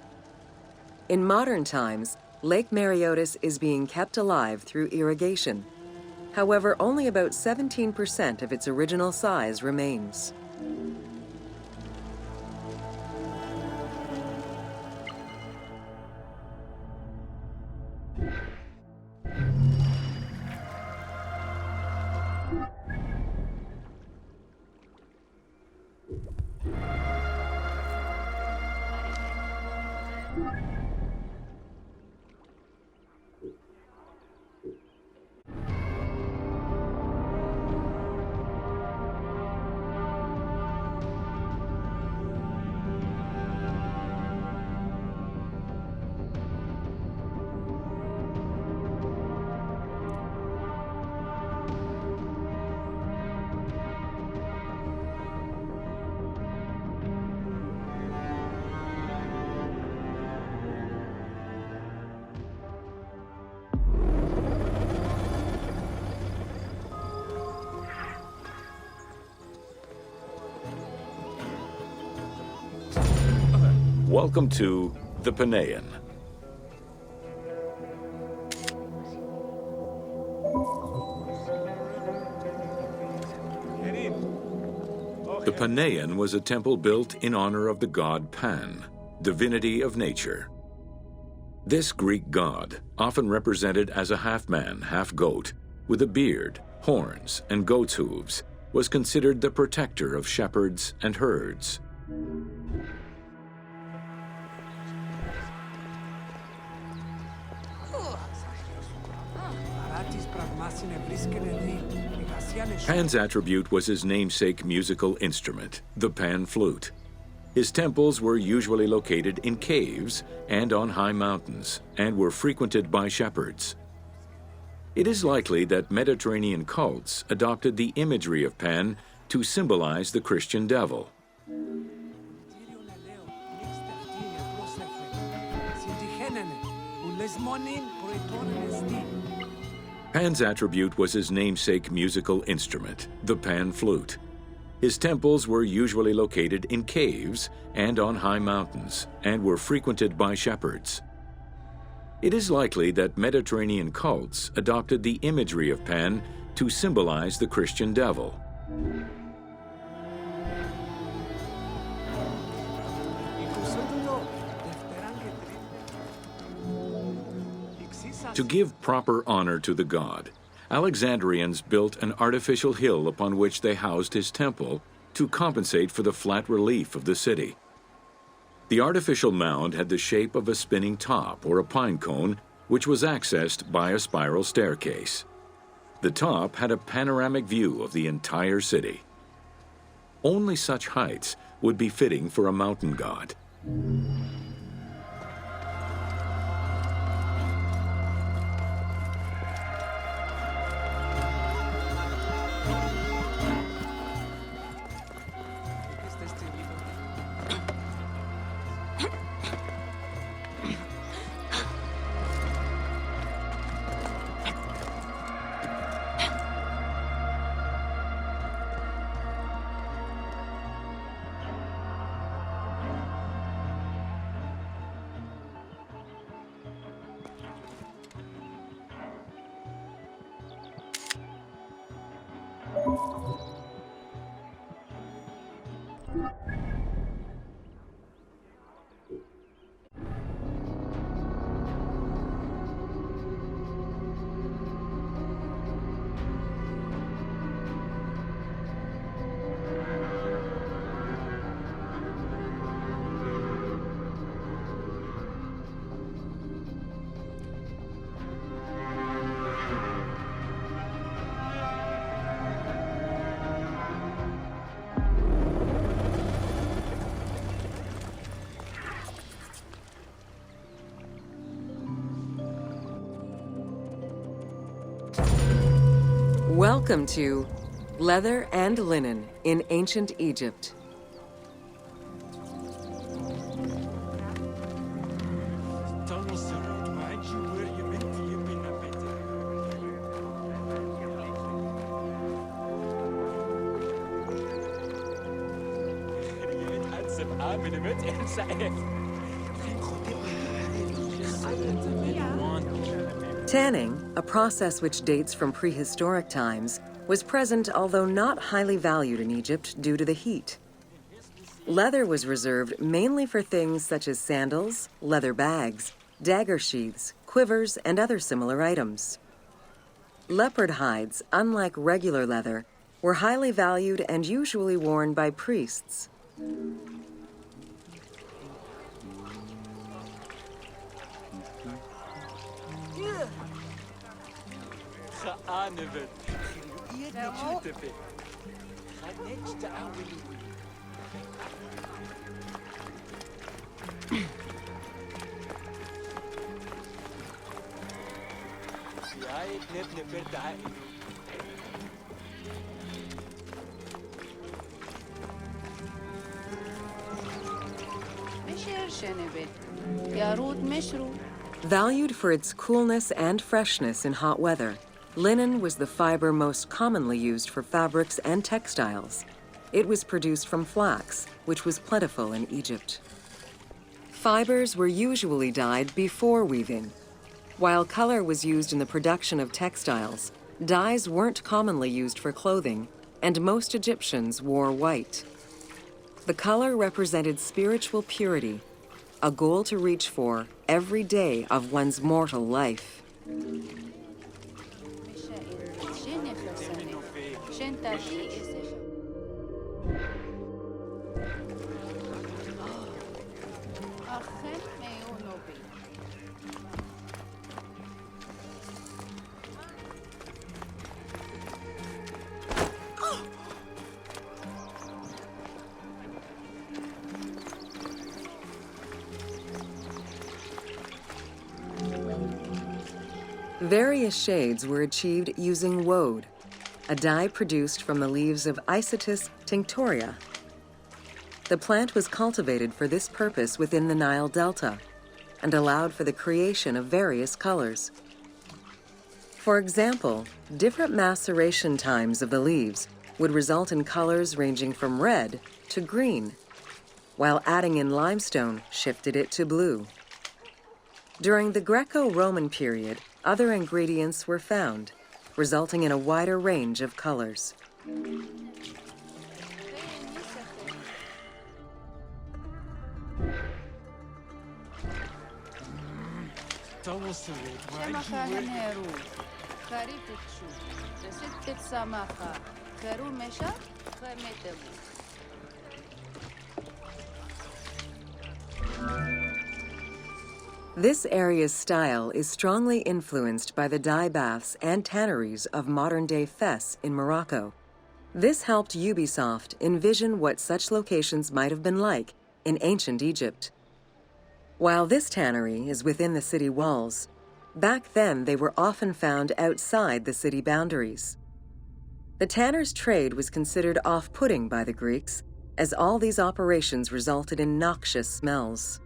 In modern times, Lake Mareotis is being kept alive through irrigation. However, only about 17% of its original size remains. Welcome to the Panean. The Panean was a temple built in honor of the god Pan, divinity of nature. This Greek god, often represented as a half-man, half-goat, with a beard, horns, and goat's hooves, was considered the protector of shepherds and herds. Pan's attribute was his namesake musical instrument, the pan flute. His temples were usually located in caves and on high mountains, and were frequented by shepherds. It is likely that Mediterranean cults adopted the imagery of Pan to symbolize the Christian devil. Pan's attribute was his namesake musical instrument, the pan flute. His temples were usually located in caves and on high mountains, and were frequented by shepherds. It is likely that Mediterranean cults adopted the imagery of Pan to symbolize the Christian devil. To give proper honor to the god, Alexandrians built an artificial hill upon which they housed his temple to compensate for the flat relief of the city. The artificial mound had the shape of a spinning top or a pine cone, which was accessed by a spiral staircase. The top had a panoramic view of the entire city. Only such heights would be fitting for a mountain god. Welcome to Leather and Linen in Ancient Egypt. Tanning, a process which dates from prehistoric times, was present although not highly valued in Egypt due to the heat. Leather was reserved mainly for things such as sandals, leather bags, dagger sheaths, quivers, and other similar items. Leopard hides, unlike regular leather, were highly valued and usually worn by priests. Valued for its coolness and freshness in hot weather, linen was the fiber most commonly used for fabrics and textiles. It was produced from flax, which was plentiful in Egypt. Fibers were usually dyed before weaving. While color was used in the production of textiles, dyes weren't commonly used for clothing, and most Egyptians wore white. The color represented spiritual purity, a goal to reach for every day of one's mortal life. Various shades were achieved using woad, a dye produced from the leaves of Isotis tinctoria. The plant was cultivated for this purpose within the Nile Delta and allowed for the creation of various colors. For example, different maceration times of the leaves would result in colors ranging from red to green, while adding in limestone shifted it to blue. During the Greco-Roman period, other ingredients were found, resulting in a wider range of colors. This area's style is strongly influenced by the dye baths and tanneries of modern-day Fes in Morocco. This helped Ubisoft envision what such locations might have been like in ancient Egypt. While this tannery is within the city walls, back then they were often found outside the city boundaries. The tanner's trade was considered off-putting by the Greeks, as all these operations resulted in noxious smells.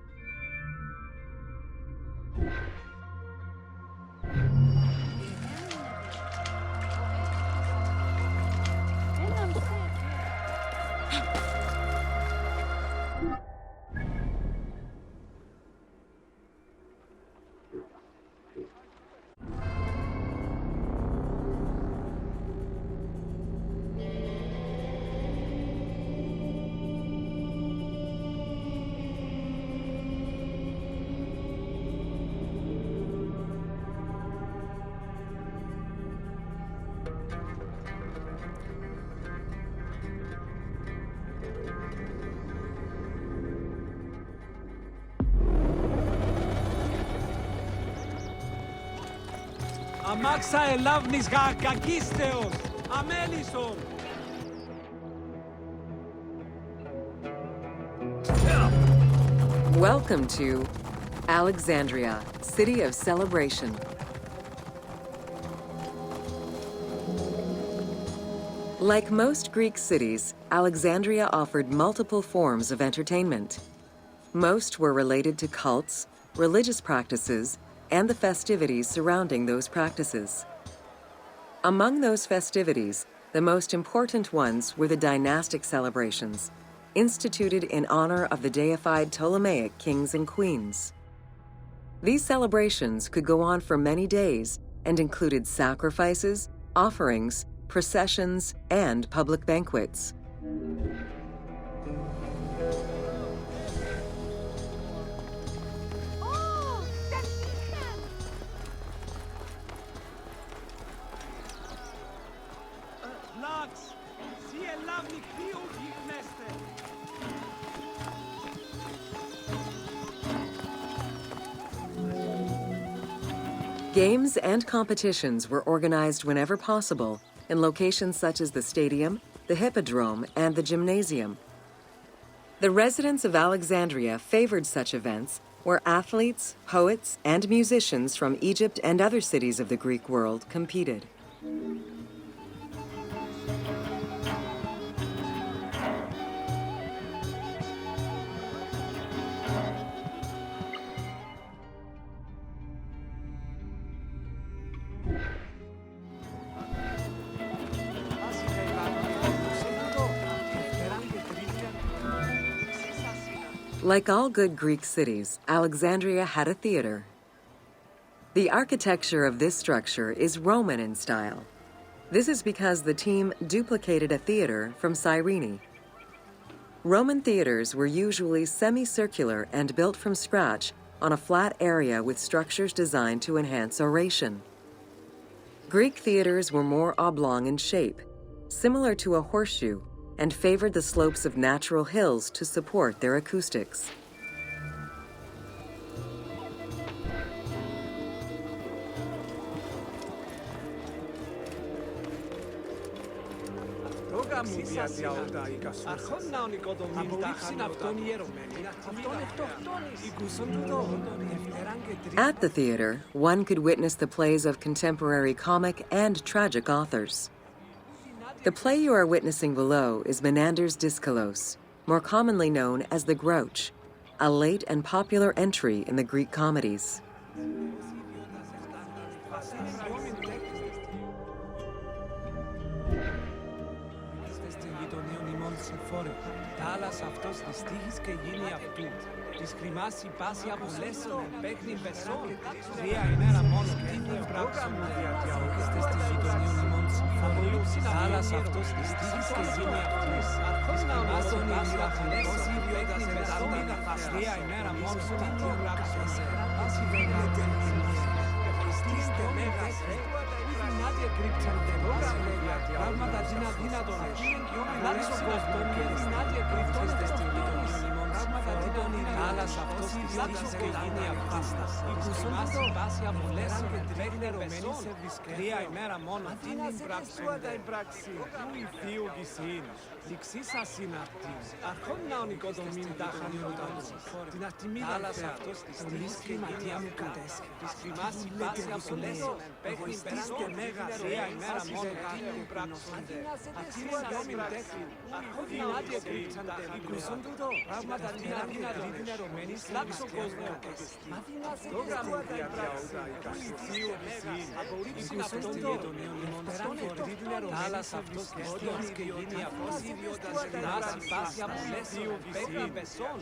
Αμάξα ελάβνης κακίστεως, αμέλισσον. Welcome to Alexandria, City of Celebration. Like most Greek cities, Alexandria offered multiple forms of entertainment. Most were related to cults, religious practices, and the festivities surrounding those practices. Among those festivities, the most important ones were the dynastic celebrations, instituted in honor of the deified Ptolemaic kings and queens. These celebrations could go on for many days and included sacrifices, offerings, processions, and public banquets. Games and competitions were organized whenever possible in locations such as the stadium, the hippodrome, and the gymnasium. The residents of Alexandria favored such events where athletes, poets, and musicians from Egypt and other cities of the Greek world competed. Like all good Greek cities, Alexandria had a theater. The architecture of this structure is Roman in style. This is because the team duplicated a theater from Cyrene. Roman theaters were usually semicircular and built from scratch on a flat area with structures designed to enhance oration. Greek theaters were more oblong in shape, similar to a horseshoe, and favored the slopes of natural hills to support their acoustics. At the theater, one could witness the plays of contemporary comic and tragic authors. The play you are witnessing below is Menander's Dyskolos, more commonly known as The Grouch, a late and popular entry in the Greek comedies. Της κρυμάσει πάση απολέσεων, παίχνει βεσόν. Τρία ημέρα μόνο τι πράξαμε διατιαούχεστε στη γειτονίων ημών συμφώνων. Θάλας αυτός της τύχης και γίνει αυτής. Της κρυμάσει πάση απολέσεων, παίχνει βεσόν. Τρία ημέρα μόνο τι πράξαμε. Πάση βεγάτε Χριστίστε μέγας Νάτια κρύψαντε βάσιλε πράγματα τίνα δύνατον Λάξο κόστον και Νάτια κρύψεστε στη γειτονίων ημών συμφώνων. άλλας αυτός ιδιώτας και γίνει απίστας. Οικουσόντο βάσει απολέσεων και τρέχνερωμένη σε δυσκρία ημέρα μόνο. Τι είναι η πράξη, ου η θείου γησίν. Λυξίσα συναρτή, αρχόν να ονικοδομήν τάχαν ερωτάτου. Την ατιμίδα αυτός της τρεις κλιματιά μου κατέσχε. Της κρυμάσει βάσει απολέσεων, παίχνει περάστε μέγα τρία ημέρα μόνο. Τι είναι η πράξη, αυτή είναι δόμην τέχνη. Αρχόν να ονικοδομήν οικουσόντο το, πράγματα την αδύνατη την ερωμένη σλάξο κόσμο. Το γραμμούδα η πράξη, ου η θείου γησίν. Απορρίψην αυτόν το, περάν και την ερωμένη σ' αυτός της τρίας και γίνει απόση. Νάση πάση απολέσεων, παίρνα πεσόν,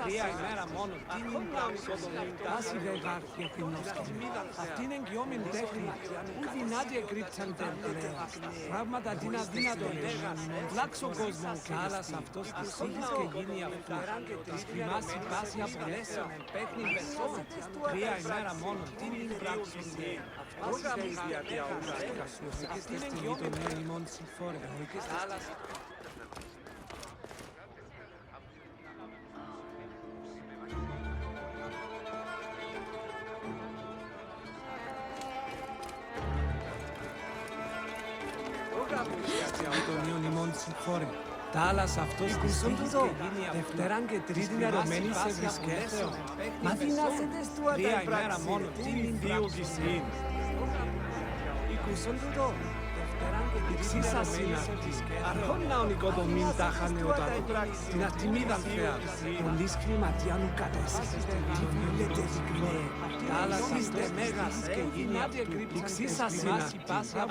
τρία ημέρα μόνο, την πάση βεγάρ και κοινόσκη. Αυτήν εγγυόμην τέχνη, ου δυνάτη εκρύψαν τέμπλεα. Πράγματα την αδύνατον λέγαν, λάξο κόσμο και άλλας αυτός της σύγης και γίνει αυτά. Της κρυμάσει πάση απολέσεων, παίχνη πεσόν, τρία ημέρα μόνο, την πράξη. Όγα μη διατιαούγα, αυτήν εγγυόμην τέχνη, άλλας τον ημών συγχώρε. Τα άλλας αυτός της σύγχης και γίνει Δευτέραν και Τρίτην ερωμένη σε βρισκέθεο. Μα δυνάσετε του τρία ημέρα μόνο, την θείου γησίν. Οικούσον τούτο. Εξίσα συναρτή, αρχόν να ονικοδομήν τάχαν εωτάτου, την ατιμίδαν θεά, πολλής κλιματιάνου κατέσχε, τι βουλέτε δεικνέε, τα άλλας είστε μέγας και γίνιάτε εξίσα συναρτή,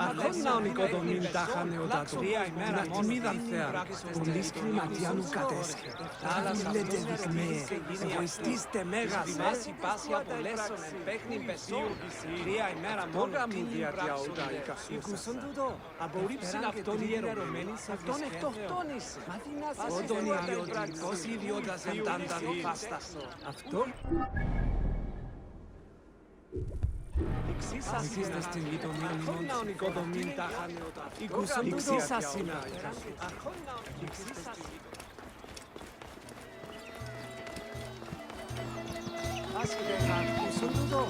αρχόν να ονικοδομήν τάχαν εωτάτου, την ατιμίδαν θεά, πολλής κλιματιάνου κατέσχε, τα άλλας βουλέτε δεικνέε, εγωιστήστε μέγας, βάση πάση απολέσεων, παίχνη πεσόν, τρία ημέρα μόνο, την διατιαούτα, οικούσον τούτο. Απορρίψην αυτόν η ιερωμένη σε αυτόν εκτοκτόνησε. Όντων ιδιώτη, πώς ιδιώτας εντάνταν ο φάσταστο. Αυτό. Εξίσα στην γειτονία ημών να ονικοδομήν τάχαν εωτά. Εξίσα συνάρτης. Άσκετε να ακούσουν τούτο.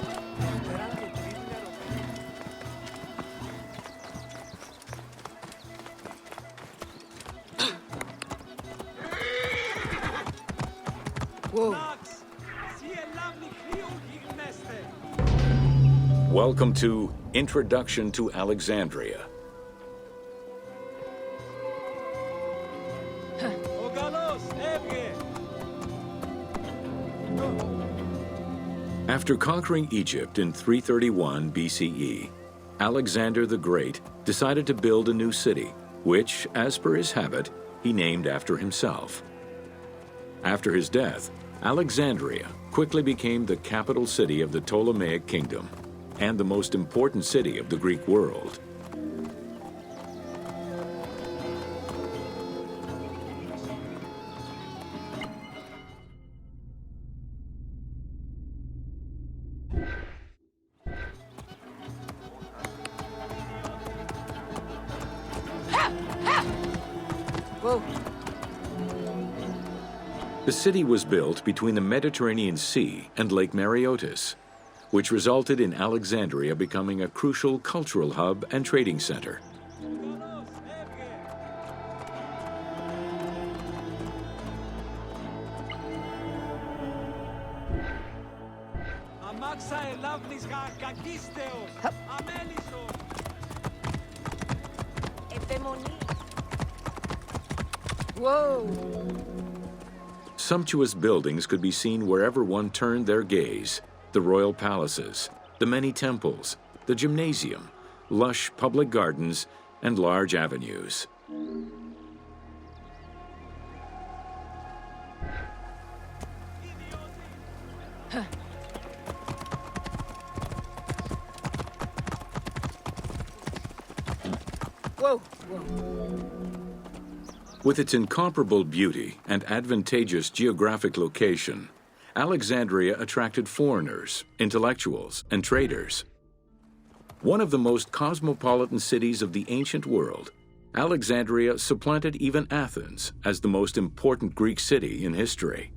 Welcome to Introduction to Alexandria. After conquering Egypt in 331 BCE, Alexander the Great decided to build a new city, which, as per his habit, he named after himself. After his death, Alexandria quickly became the capital city of the Ptolemaic kingdom and the most important city of the Greek world. The city was built between the Mediterranean Sea and Lake Mareotis, which resulted in Alexandria becoming a crucial cultural hub and trading center. Whoa! Sumptuous buildings could be seen wherever one turned their gaze. The royal palaces, the many temples, the gymnasium, lush public gardens, and large avenues. Whoa! With its incomparable beauty and advantageous geographic location, Alexandria attracted foreigners, intellectuals, and traders. One of the most cosmopolitan cities of the ancient world, Alexandria supplanted even Athens as the most important Greek city in history.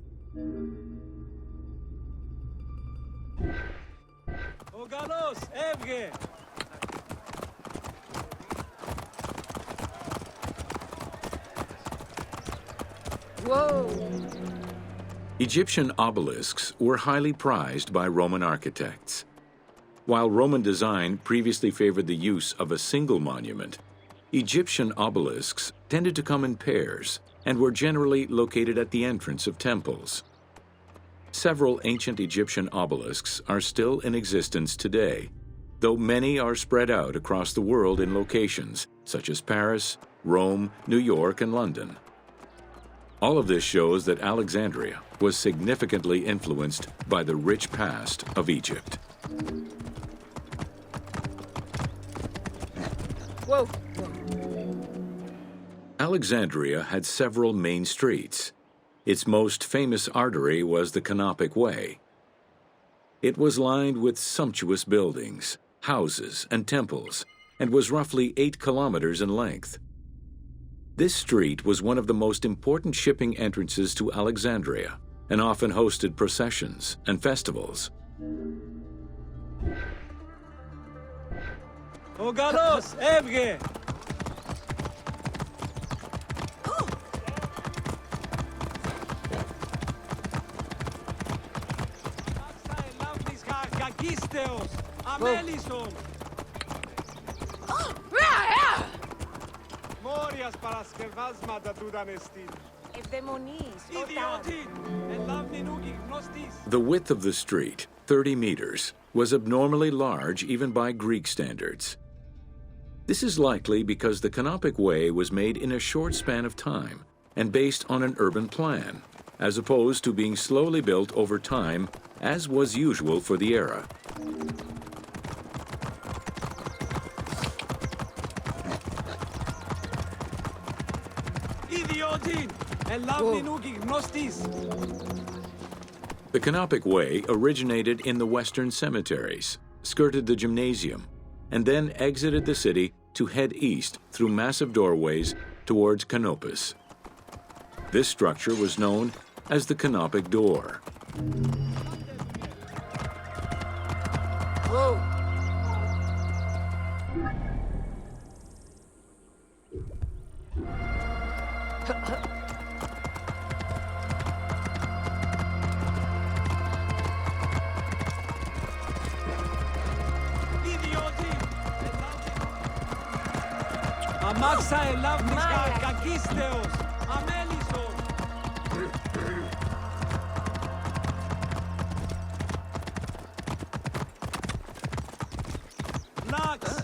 Ο καλός, έβγε! Whoa! Egyptian obelisks were highly prized by Roman architects. While Roman design previously favored the use of a single monument, Egyptian obelisks tended to come in pairs and were generally located at the entrance of temples. Several ancient Egyptian obelisks are still in existence today, though many are spread out across the world in locations such as Paris, Rome, New York, and London. All of this shows that Alexandria was significantly influenced by the rich past of Egypt. Whoa! Alexandria had several main streets. Its most famous artery was the Canopic Way. It was lined with sumptuous buildings, houses, and temples, and was roughly 8 kilometers in length. This street was one of the most important shipping entrances to Alexandria and often hosted processions and festivals. Ο καλός, έβγε! Μάξα ελάβνης κακίστεως, αμέλισσον! Μόριας παρασκευάσματα τούταν εστίν. Ευδαιμονής, Ιδιωτήν, ελάβνη νούκη γνωστής. The width of the street, 30 meters, was abnormally large even by Greek standards. This is likely because the Canopic Way was made in a short span of time and based on an urban plan, as opposed to being slowly built over time, as was usual for the era. Ιδιωτήν, ελάβνη νούκη γνωστής. The Canopic Way originated in the western cemeteries, skirted the gymnasium, and then exited the city to head east through massive doorways towards Canopus. This structure was known as the Canopic Door. Whoa! Ιδιωτήν, αμάξα ελάβνης κακίστεως, αμέλισσον. Λάξ,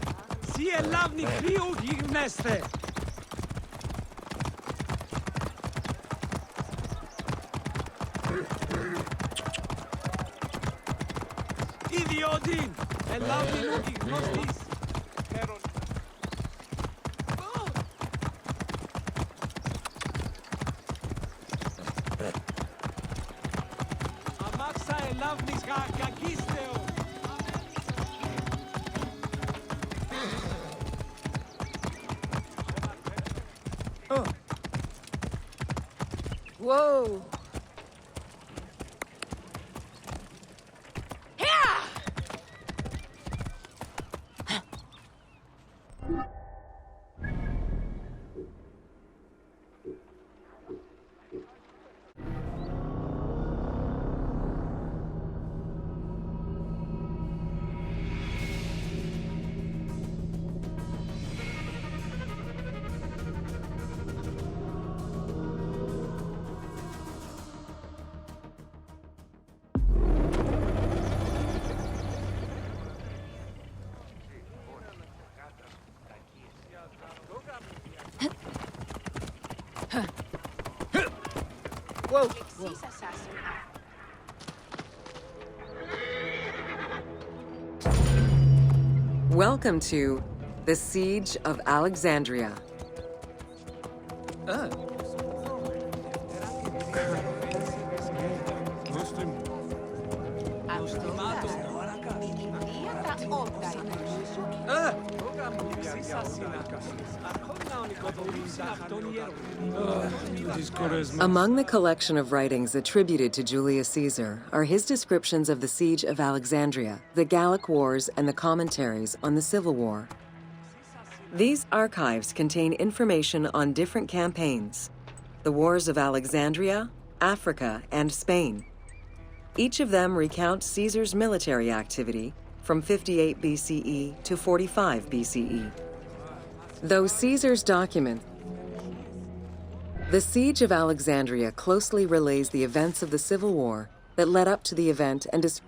σι ελάβνη κρύου γιγνέστε. Ιδιωτήν, ελάβνη νούκη γνωστής. Αμάξα ελάβνης κακίστεως. Whoa! Whoa. Εξής assassin. Welcome to the Siege of Alexandria. Ία τα όντα είναι. Among the collection of writings attributed to Julius Caesar are his descriptions of the siege of Alexandria, the Gallic Wars, and the commentaries on the Civil War. These archives contain information on different campaigns, the wars of Alexandria, Africa, and Spain. Each of them recounts Caesar's military activity from 58 BCE to 45 BCE. Though Caesar's document, the Siege of Alexandria closely relays the events of the Civil War that led up to the event and is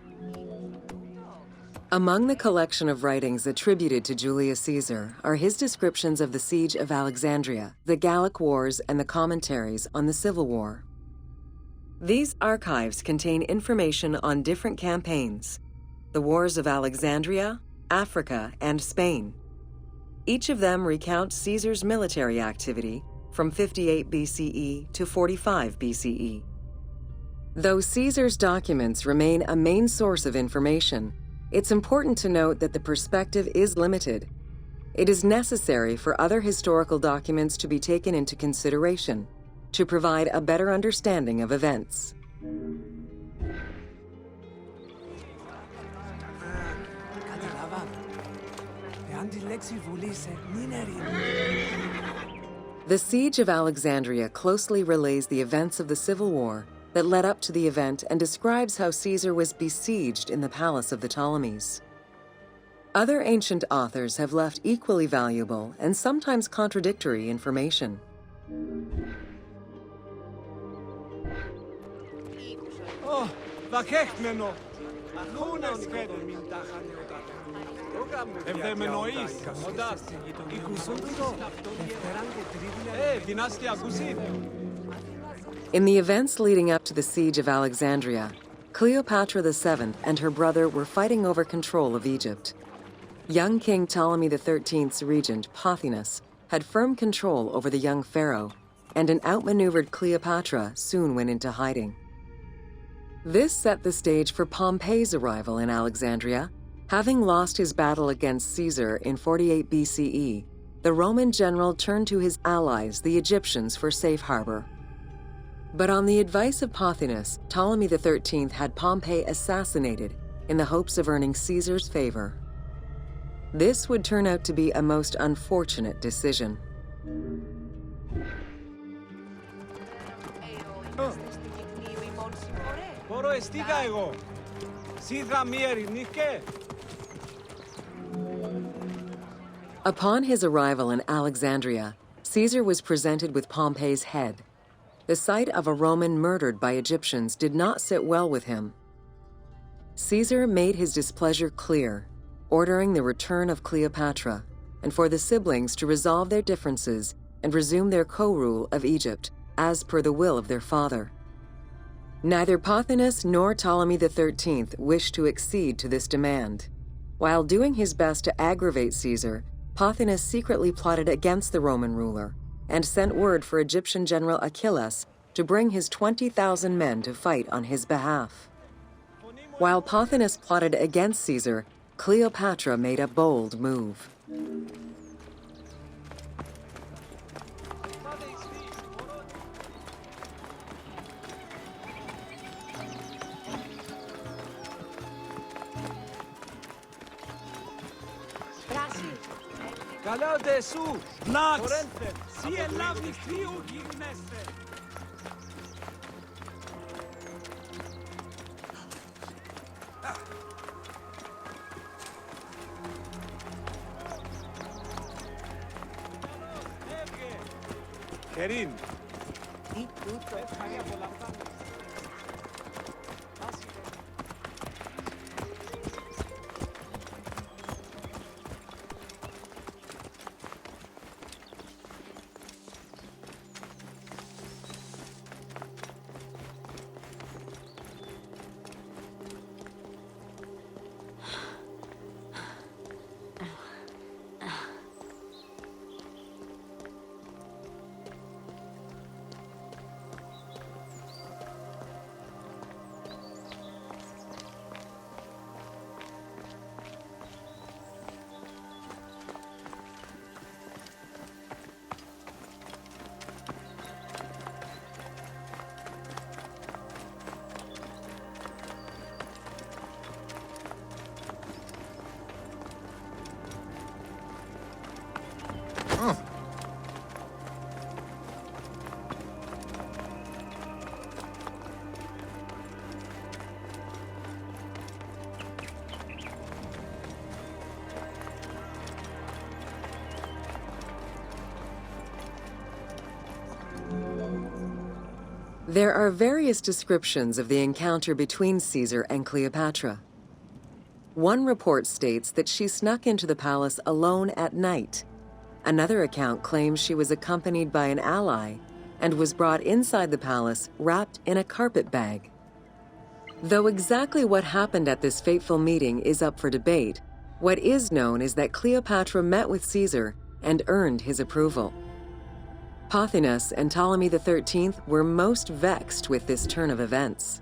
among the collection of writings attributed to Julius Caesar are his descriptions of the Siege of Alexandria, the Gallic Wars, and the commentaries on the Civil War. These archives contain information on different campaigns, the wars of Alexandria, Africa, and Spain. Each of them recounts Caesar's military activity from 58 BCE to 45 BCE. Though Caesar's documents remain a main source of information, it's important to note that the perspective is limited. It is necessary for other historical documents to be taken into consideration to provide a better understanding of events. The Siege of Alexandria closely relays the events of the Civil War that led up to the event and describes how Caesar was besieged in the palace of the Ptolemies. Other ancient authors have left equally valuable and sometimes contradictory information. Oh, vakekmeno. Achunes kedem. Evdemenois, modas. Ikusunto. Dynastia Gusin. In the events leading up to the Siege of Alexandria, Cleopatra VII and her brother were fighting over control of Egypt. Young King Ptolemy XIII's regent, Pothinus, had firm control over the young pharaoh, and an outmaneuvered Cleopatra soon went into hiding. This set the stage for Pompey's arrival in Alexandria. Having lost his battle against Caesar in 48 BCE, the Roman general turned to his allies, the Egyptians, for safe harbor. But on the advice of Pothinus, Ptolemy XIII had Pompey assassinated in the hopes of earning Caesar's favor. This would turn out to be a most unfortunate decision. Upon his arrival in Alexandria, Caesar was presented with Pompey's head. The sight of a Roman murdered by Egyptians did not sit well with him. Caesar made his displeasure clear, ordering the return of Cleopatra, and for the siblings to resolve their differences and resume their co-rule of Egypt, as per the will of their father. Neither Pothinus nor Ptolemy XIII wished to accede to this demand. While doing his best to aggravate Caesar, Pothinus secretly plotted against the Roman ruler and sent word for Egyptian general Achillas to bring his 20,000 men to fight on his behalf. While Pothinus plotted against Caesar, Cleopatra made a bold move. Καλά δε σου, Βλάξ, σι ελάβεις θείου γυμνέστε. Κερίν. Τι τούτο. There are various descriptions of the encounter between Caesar and Cleopatra. One report states that she snuck into the palace alone at night. Another account claims she was accompanied by an ally and was brought inside the palace wrapped in a carpet bag. Though exactly what happened at this fateful meeting is up for debate, what is known is that Cleopatra met with Caesar and earned his approval. Pothinus and Ptolemy XIII were most vexed with this turn of events.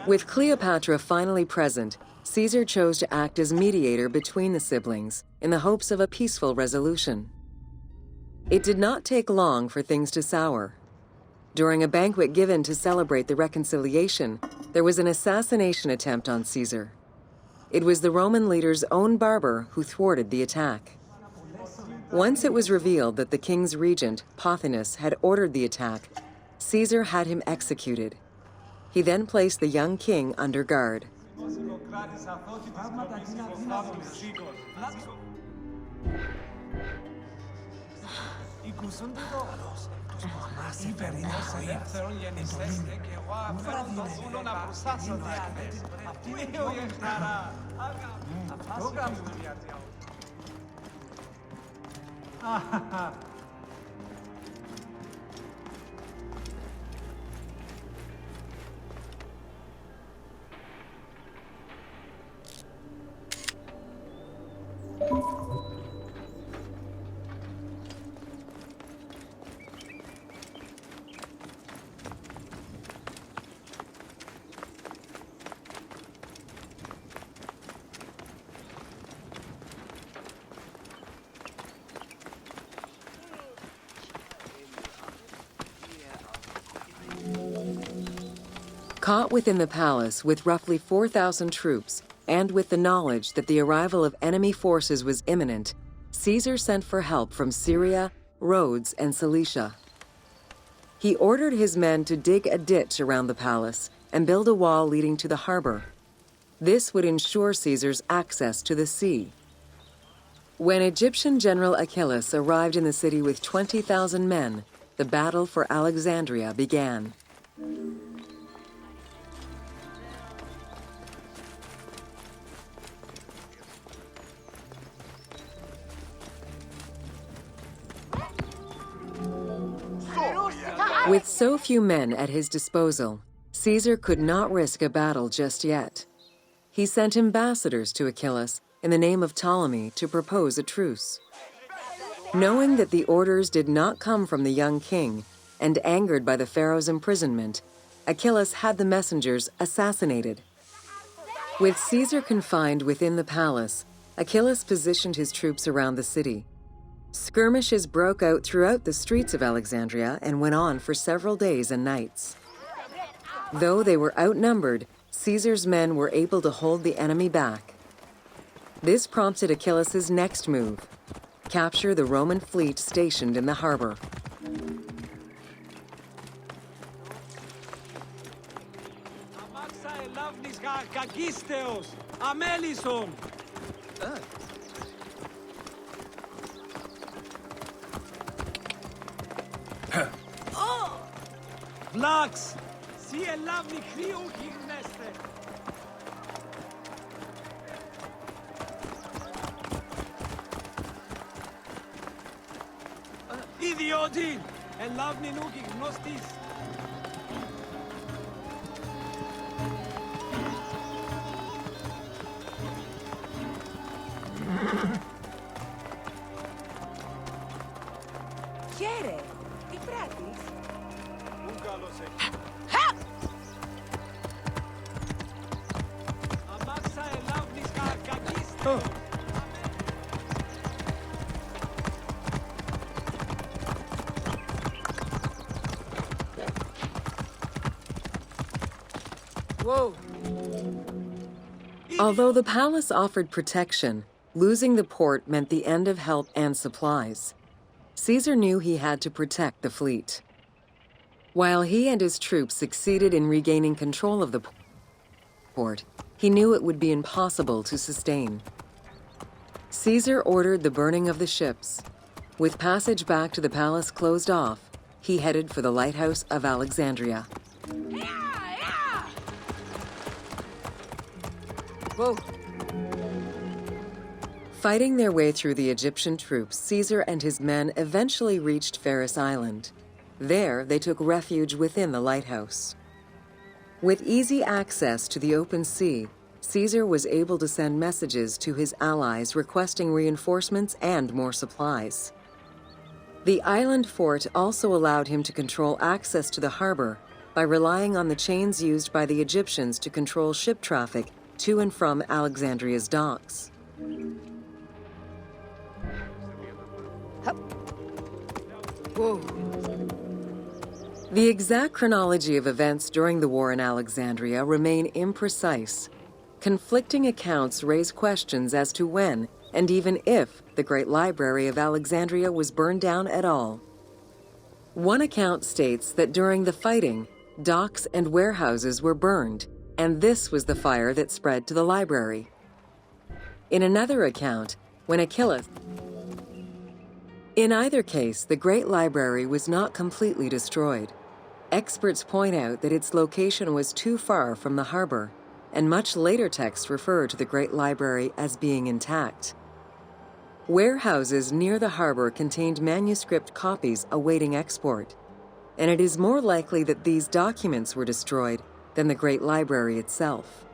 With Cleopatra finally present, Caesar chose to act as mediator between the siblings in the hopes of a peaceful resolution. It did not take long for things to sour. During a banquet given to celebrate the reconciliation, there was an assassination attempt on Caesar. It was the Roman leader's own barber who thwarted the attack. Once it was revealed that the king's regent, Pothinus, had ordered the attack, Caesar had him executed. He then placed the young king under guard. Caught within the palace with roughly 4,000 troops, and with the knowledge that the arrival of enemy forces was imminent, Caesar sent for help from Syria, Rhodes, and Cilicia. He ordered his men to dig a ditch around the palace and build a wall leading to the harbor. This would ensure Caesar's access to the sea. When Egyptian General Achillas arrived in the city with 20,000 men, the battle for Alexandria began. With so few men at his disposal, Caesar could not risk a battle just yet. He sent ambassadors to Achillas in the name of Ptolemy to propose a truce. Knowing that the orders did not come from the young king, and angered by the pharaoh's imprisonment, Achillas had the messengers assassinated. With Caesar confined within the palace, Achillas positioned his troops around the city. Skirmishes broke out throughout the streets of Alexandria and went on for several days and nights. Though they were outnumbered, Caesar's men were able to hold the enemy back. This prompted Achillas' next move: capture the Roman fleet stationed in the harbor. Vlax, si elavni kriu girneste. Idioti, elavni nuki gnostis. Τι πράττεις? Αμάξα ελάβνης κακίστο. Whoa! Although the palace offered protection, losing the port meant the end of help and supplies. Caesar knew he had to protect the fleet. While he and his troops succeeded in regaining control of the port, he knew it would be impossible to sustain. Caesar ordered the burning of the ships. With passage back to the palace closed off, he headed for the lighthouse of Alexandria. Whoa! Fighting their way through the Egyptian troops, Caesar and his men eventually reached Pharis Island. There, they took refuge within the lighthouse. With easy access to the open sea, Caesar was able to send messages to his allies requesting reinforcements and more supplies. The island fort also allowed him to control access to the harbor by relying on the chains used by the Egyptians to control ship traffic to and from Alexandria's docks. Whoa! The exact chronology of events during the war in Alexandria remain imprecise. Conflicting accounts raise questions as to when, and even if, the Great Library of Alexandria was burned down at all. One account states that during the fighting, docks and warehouses were burned, and this was the fire that spread to the library. In another account, when Achilles... In either case, the Great Library was not completely destroyed. Experts point out that its location was too far from the harbor, and much later texts refer to the Great Library as being intact. Warehouses near the harbor contained manuscript copies awaiting export, and it is more likely that these documents were destroyed than the Great Library itself.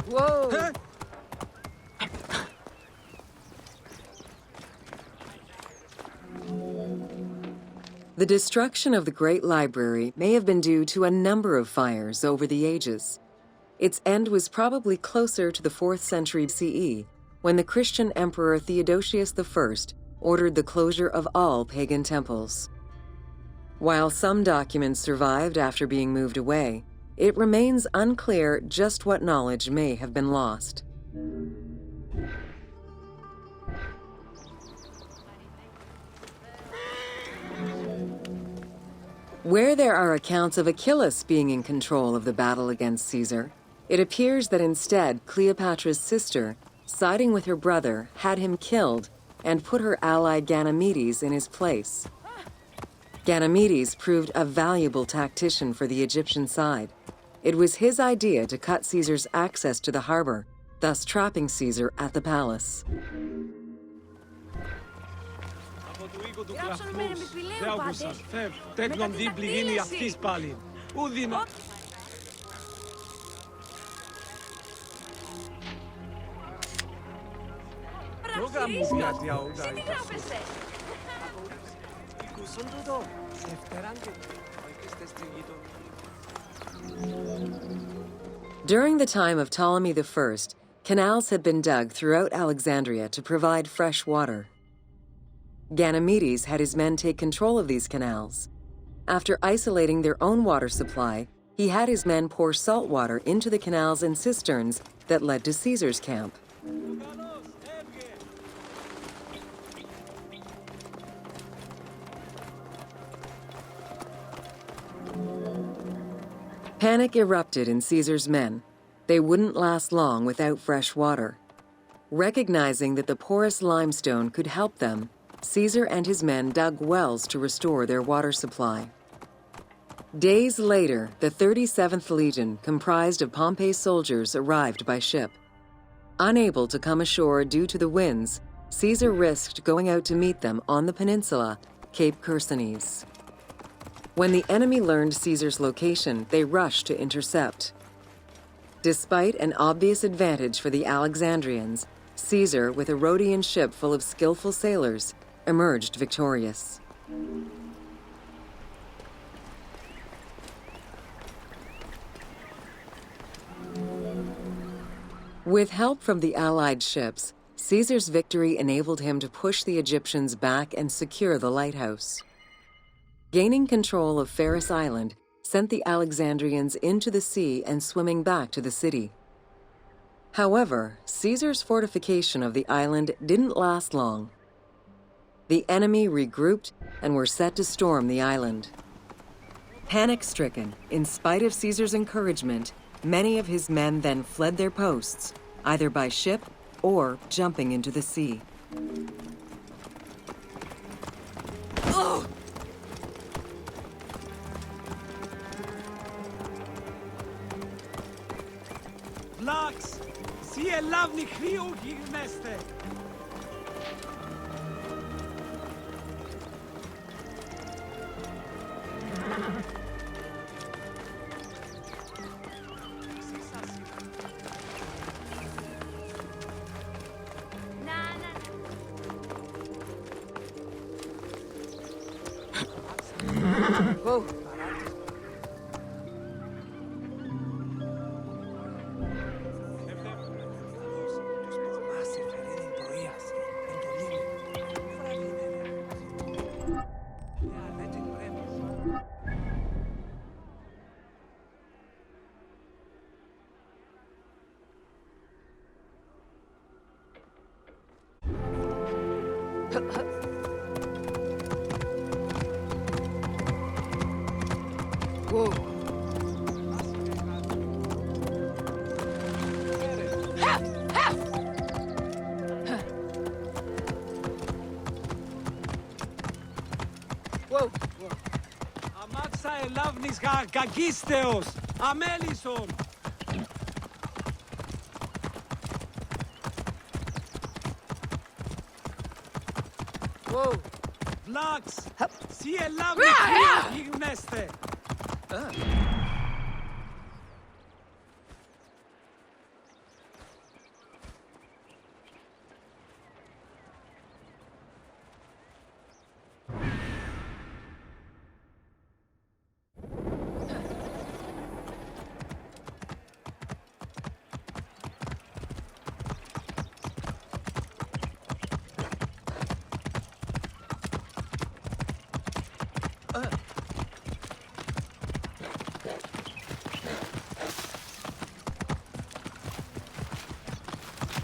Whoa! The destruction of the Great Library may have been due to a number of fires over the ages. Its end was probably closer to the 4th century CE, when the Christian Emperor Theodosius I ordered the closure of all pagan temples. While some documents survived after being moved away, it remains unclear just what knowledge may have been lost. Where there are accounts of Achilles being in control of the battle against Caesar, it appears that instead Cleopatra's sister, siding with her brother, had him killed and put her ally Ganymedes in his place. Ganymedes proved a valuable tactician for the Egyptian side. It was his idea to cut Caesar's access to the harbor, thus trapping Caesar at the palace. Γράψαμε με επιπλέον Δεν πάντες. άκουσαν. Τέκνον δίπλη γίνει αυτής πάλι. Ούδινο. Παραξηρίζεις. κάτι αούγα. Εσύ τι γράφεσαι? Ακούσαν τούτο. Σε φτεράν και είστε στη During the time of Ptolemy I, canals had been dug throughout Alexandria to provide fresh water. Ganymedes had his men take control of these canals. After isolating their own water supply, he had his men pour salt water into the canals and cisterns that led to Caesar's camp. Panic erupted in Caesar's men. They wouldn't last long without fresh water. Recognizing that the porous limestone could help them, Caesar and his men dug wells to restore their water supply. Days later, the 37th Legion, comprised of Pompey's soldiers, arrived by ship. Unable to come ashore due to the winds, Caesar risked going out to meet them on the peninsula, Cape Chersonese. When the enemy learned Caesar's location, they rushed to intercept. Despite an obvious advantage for the Alexandrians, Caesar, with a Rhodian ship full of skillful sailors, emerged victorious. With help from the Allied ships, Caesar's victory enabled him to push the Egyptians back and secure the lighthouse. Gaining control of Pharos Island sent the Alexandrians into the sea and swimming back to the city. However, Caesar's fortification of the island didn't last long. The enemy regrouped and were set to storm the island. Panic-stricken, in spite of Caesar's encouragement, many of his men then fled their posts, either by ship or jumping into the sea. Vlax, sie lavni kriu girmeste. Whoa. Whoa. Whoa. Αμάξα ελάβνης κακίστεως, αμέλισσον. Whoa. Vlax, sie ελάβνη kriu girmeste.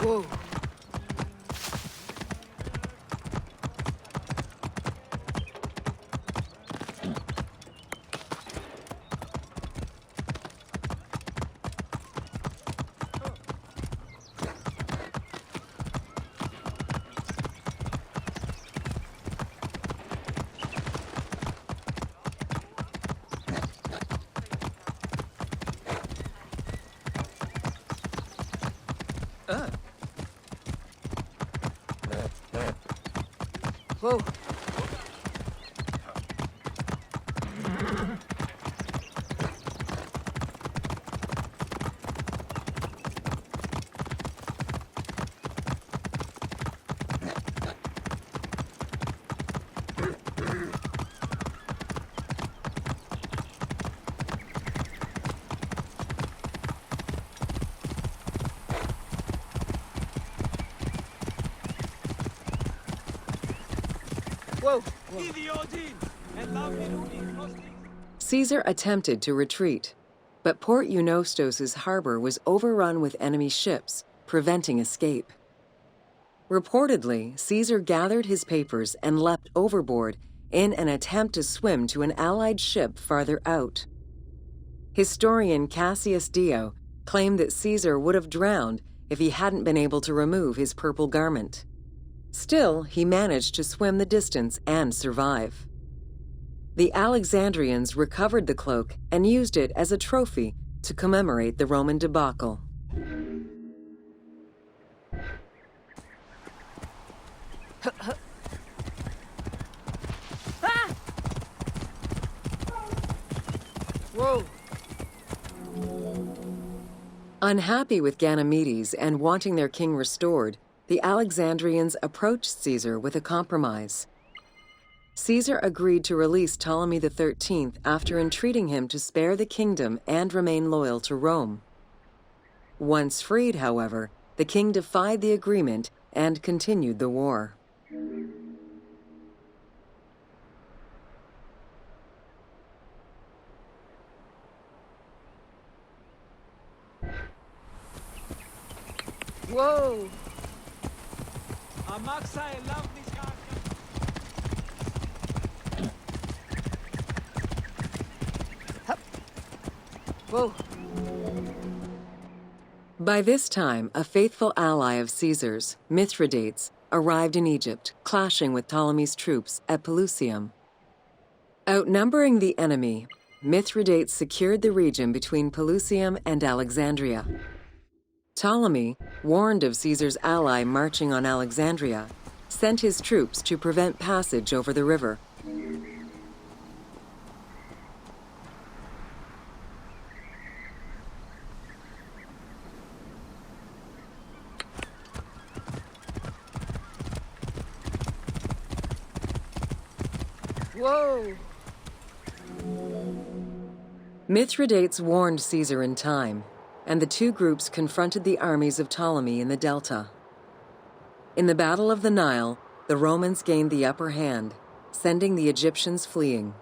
Whoa. Whoa. Whoa. Caesar attempted to retreat, but Port Eunostos' harbor was overrun with enemy ships, preventing escape. Reportedly, Caesar gathered his papers and leapt overboard in an attempt to swim to an Allied ship farther out. Historian Cassius Dio claimed that Caesar would have drowned if he hadn't been able to remove his purple garment. Still, he managed to swim the distance and survive. The Alexandrians recovered the cloak and used it as a trophy to commemorate the Roman debacle. Whoa! Unhappy with Ganymedes and wanting their king restored, the Alexandrians approached Caesar with a compromise. Caesar agreed to release Ptolemy XIII after entreating him to spare the kingdom and remain loyal to Rome. Once freed, however, the king defied the agreement and continued the war. Whoa! Whoa! By this time, a faithful ally of Caesar's, Mithridates, arrived in Egypt, clashing with Ptolemy's troops at Pelusium. Outnumbering the enemy, Mithridates secured the region between Pelusium and Alexandria. Ptolemy, warned of Caesar's ally marching on Alexandria, sent his troops to prevent passage over the river. Whoa! Mithridates warned Caesar in time, and the two groups confronted the armies of Ptolemy in the Delta. In the Battle of the Nile, the Romans gained the upper hand, sending the Egyptians fleeing.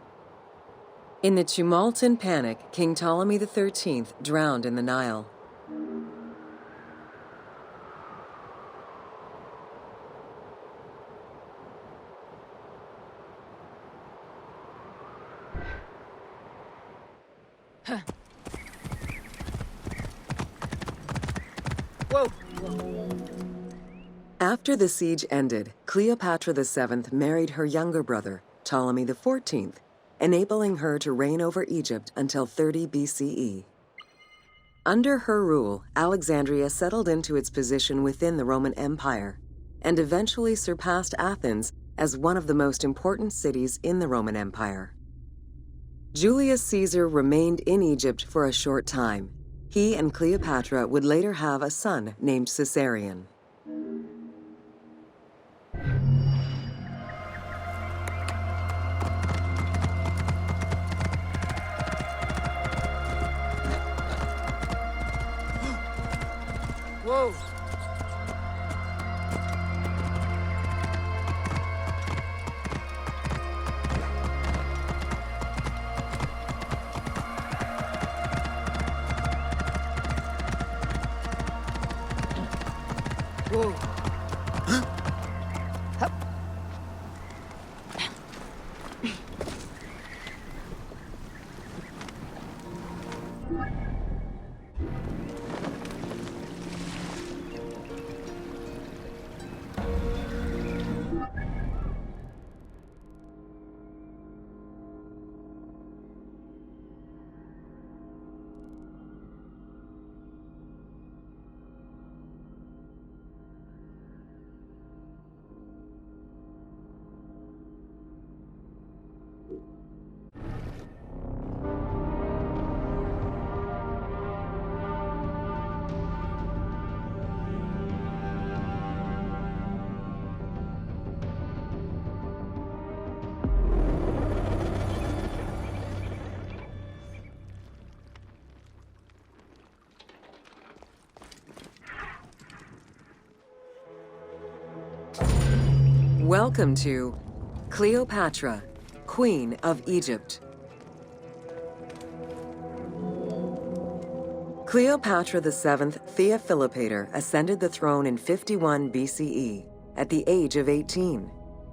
In the tumult and panic, King Ptolemy XIII drowned in the Nile. Whoa! After the siege ended, Cleopatra VII married her younger brother, Ptolemy XIV, enabling her to reign over Egypt until 30 BCE. Under her rule, Alexandria settled into its position within the Roman Empire and eventually surpassed Athens as one of the most important cities in the Roman Empire. Julius Caesar remained in Egypt for a short time. He and Cleopatra would later have a son named Caesarion. Whoa! Whoa! Welcome to Cleopatra, Queen of Egypt. Cleopatra VII Theophilopator ascended the throne in 51 BCE at the age of 18.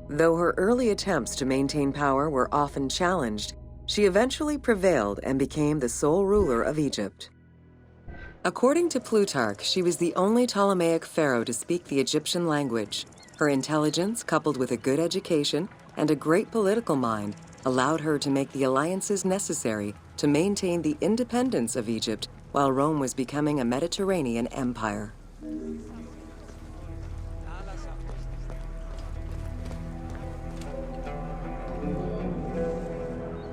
Though her early attempts to maintain power were often challenged, she eventually prevailed and became the sole ruler of Egypt. According to Plutarch, she was the only Ptolemaic pharaoh to speak the Egyptian language. Her intelligence, coupled with a good education and a great political mind, allowed her to make the alliances necessary to maintain the independence of Egypt while Rome was becoming a Mediterranean empire.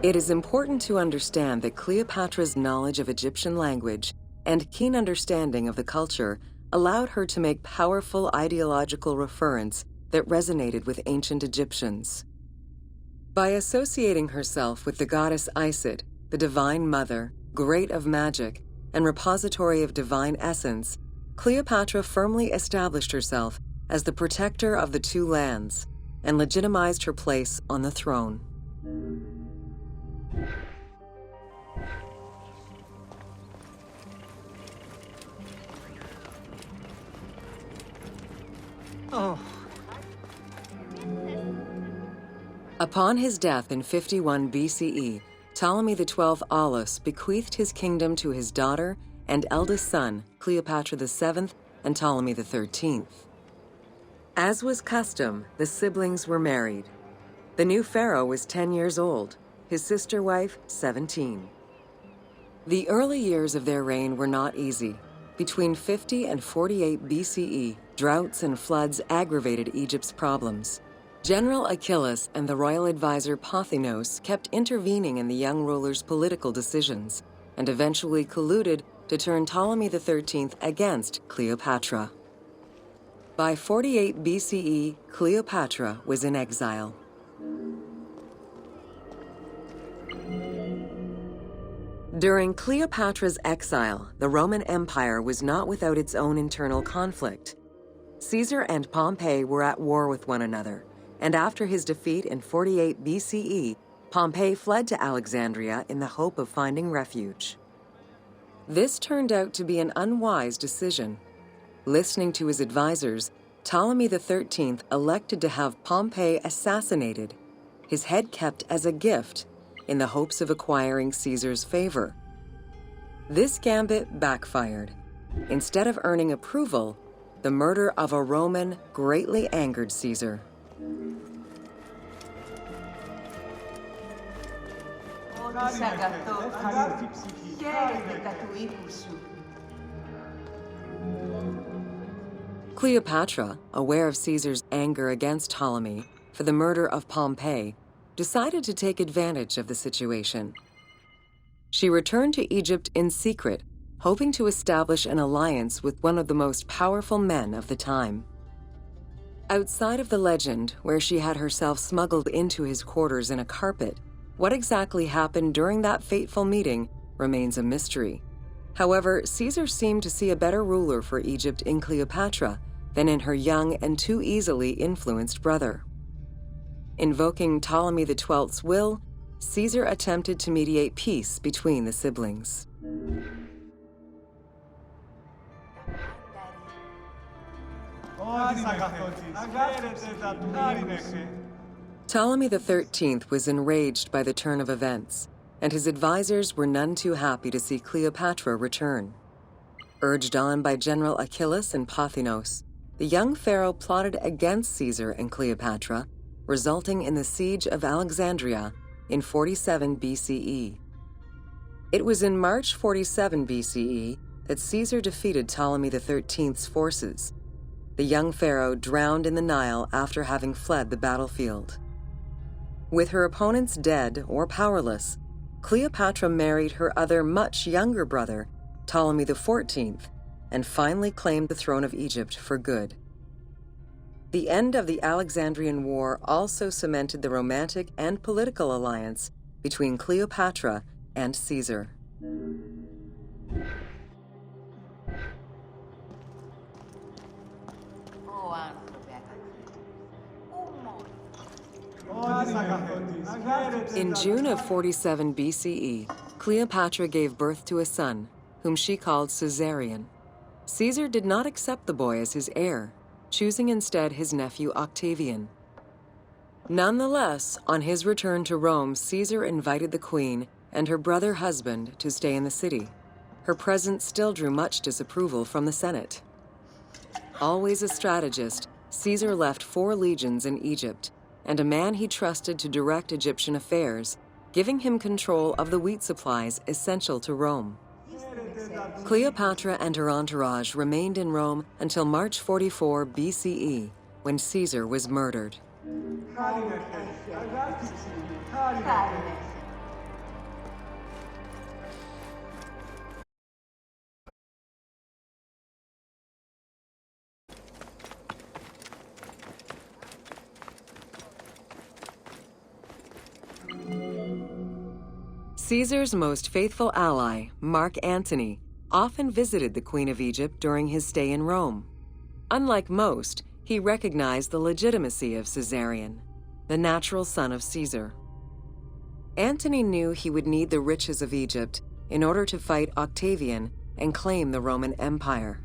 It is important to understand that Cleopatra's knowledge of Egyptian language and keen understanding of the culture allowed her to make powerful ideological reference that resonated with ancient Egyptians. By associating herself with the goddess Isis, the Divine Mother, Great of Magic, and repository of divine essence, Cleopatra firmly established herself as the protector of the two lands and legitimized her place on the throne. Oh. Upon his death in 51 BCE, Ptolemy XII Aulus bequeathed his kingdom to his daughter and eldest son, Cleopatra VII and Ptolemy XIII. As was custom, the siblings were married. The new pharaoh was 10 years old, his sister wife 17. The early years of their reign were not easy. Between 50 and 48 BCE, droughts and floods aggravated Egypt's problems. General Achilles and the royal advisor Pothinos kept intervening in the young ruler's political decisions and eventually colluded to turn Ptolemy XIII against Cleopatra. By 48 BCE, Cleopatra was in exile. During Cleopatra's exile, the Roman Empire was not without its own internal conflict. Caesar and Pompey were at war with one another, and after his defeat in 48 BCE, Pompey fled to Alexandria in the hope of finding refuge. This turned out to be an unwise decision. Listening to his advisors, Ptolemy XIII elected to have Pompey assassinated, his head kept as a gift, in the hopes of acquiring Caesar's favor. This gambit backfired. Instead of earning approval, the murder of a Roman greatly angered Caesar. Cleopatra, aware of Caesar's anger against Ptolemy for the murder of Pompey, decided to take advantage of the situation. She returned to Egypt in secret, hoping to establish an alliance with one of the most powerful men of the time. Outside of the legend, where she had herself smuggled into his quarters in a carpet, what exactly happened during that fateful meeting remains a mystery. However, Caesar seemed to see a better ruler for Egypt in Cleopatra than in her young and too easily influenced brother. Invoking Ptolemy XII's will, Caesar attempted to mediate peace between the siblings. Ptolemy XIII was enraged by the turn of events, and his advisors were none too happy to see Cleopatra return. Urged on by General Achilles and Pothinos, the young pharaoh plotted against Caesar and Cleopatra, resulting in the siege of Alexandria in 47 BCE. It was in March 47 BCE that Caesar defeated Ptolemy XIII's forces. The young pharaoh drowned in the Nile after having fled the battlefield. With her opponents dead or powerless, Cleopatra married her other much younger brother, Ptolemy XIV, and finally claimed the throne of Egypt for good. The end of the Alexandrian War also cemented the romantic and political alliance between Cleopatra and Caesar. In June of 47 BCE, Cleopatra gave birth to a son, whom she called Caesarion. Caesar did not accept the boy as his heir, choosing instead his nephew Octavian. Nonetheless, on his return to Rome, Caesar invited the queen and her brother husband to stay in the city. Her presence still drew much disapproval from the Senate. Always a strategist, Caesar left 4 legions in Egypt and a man he trusted to direct Egyptian affairs, giving him control of the wheat supplies essential to Rome. Cleopatra and her entourage remained in Rome until March 44 BCE, when Caesar was murdered. Caesar's most faithful ally, Mark Antony, often visited the Queen of Egypt during his stay in Rome. Unlike most, he recognized the legitimacy of Caesarion, the natural son of Caesar. Antony knew he would need the riches of Egypt in order to fight Octavian and claim the Roman Empire.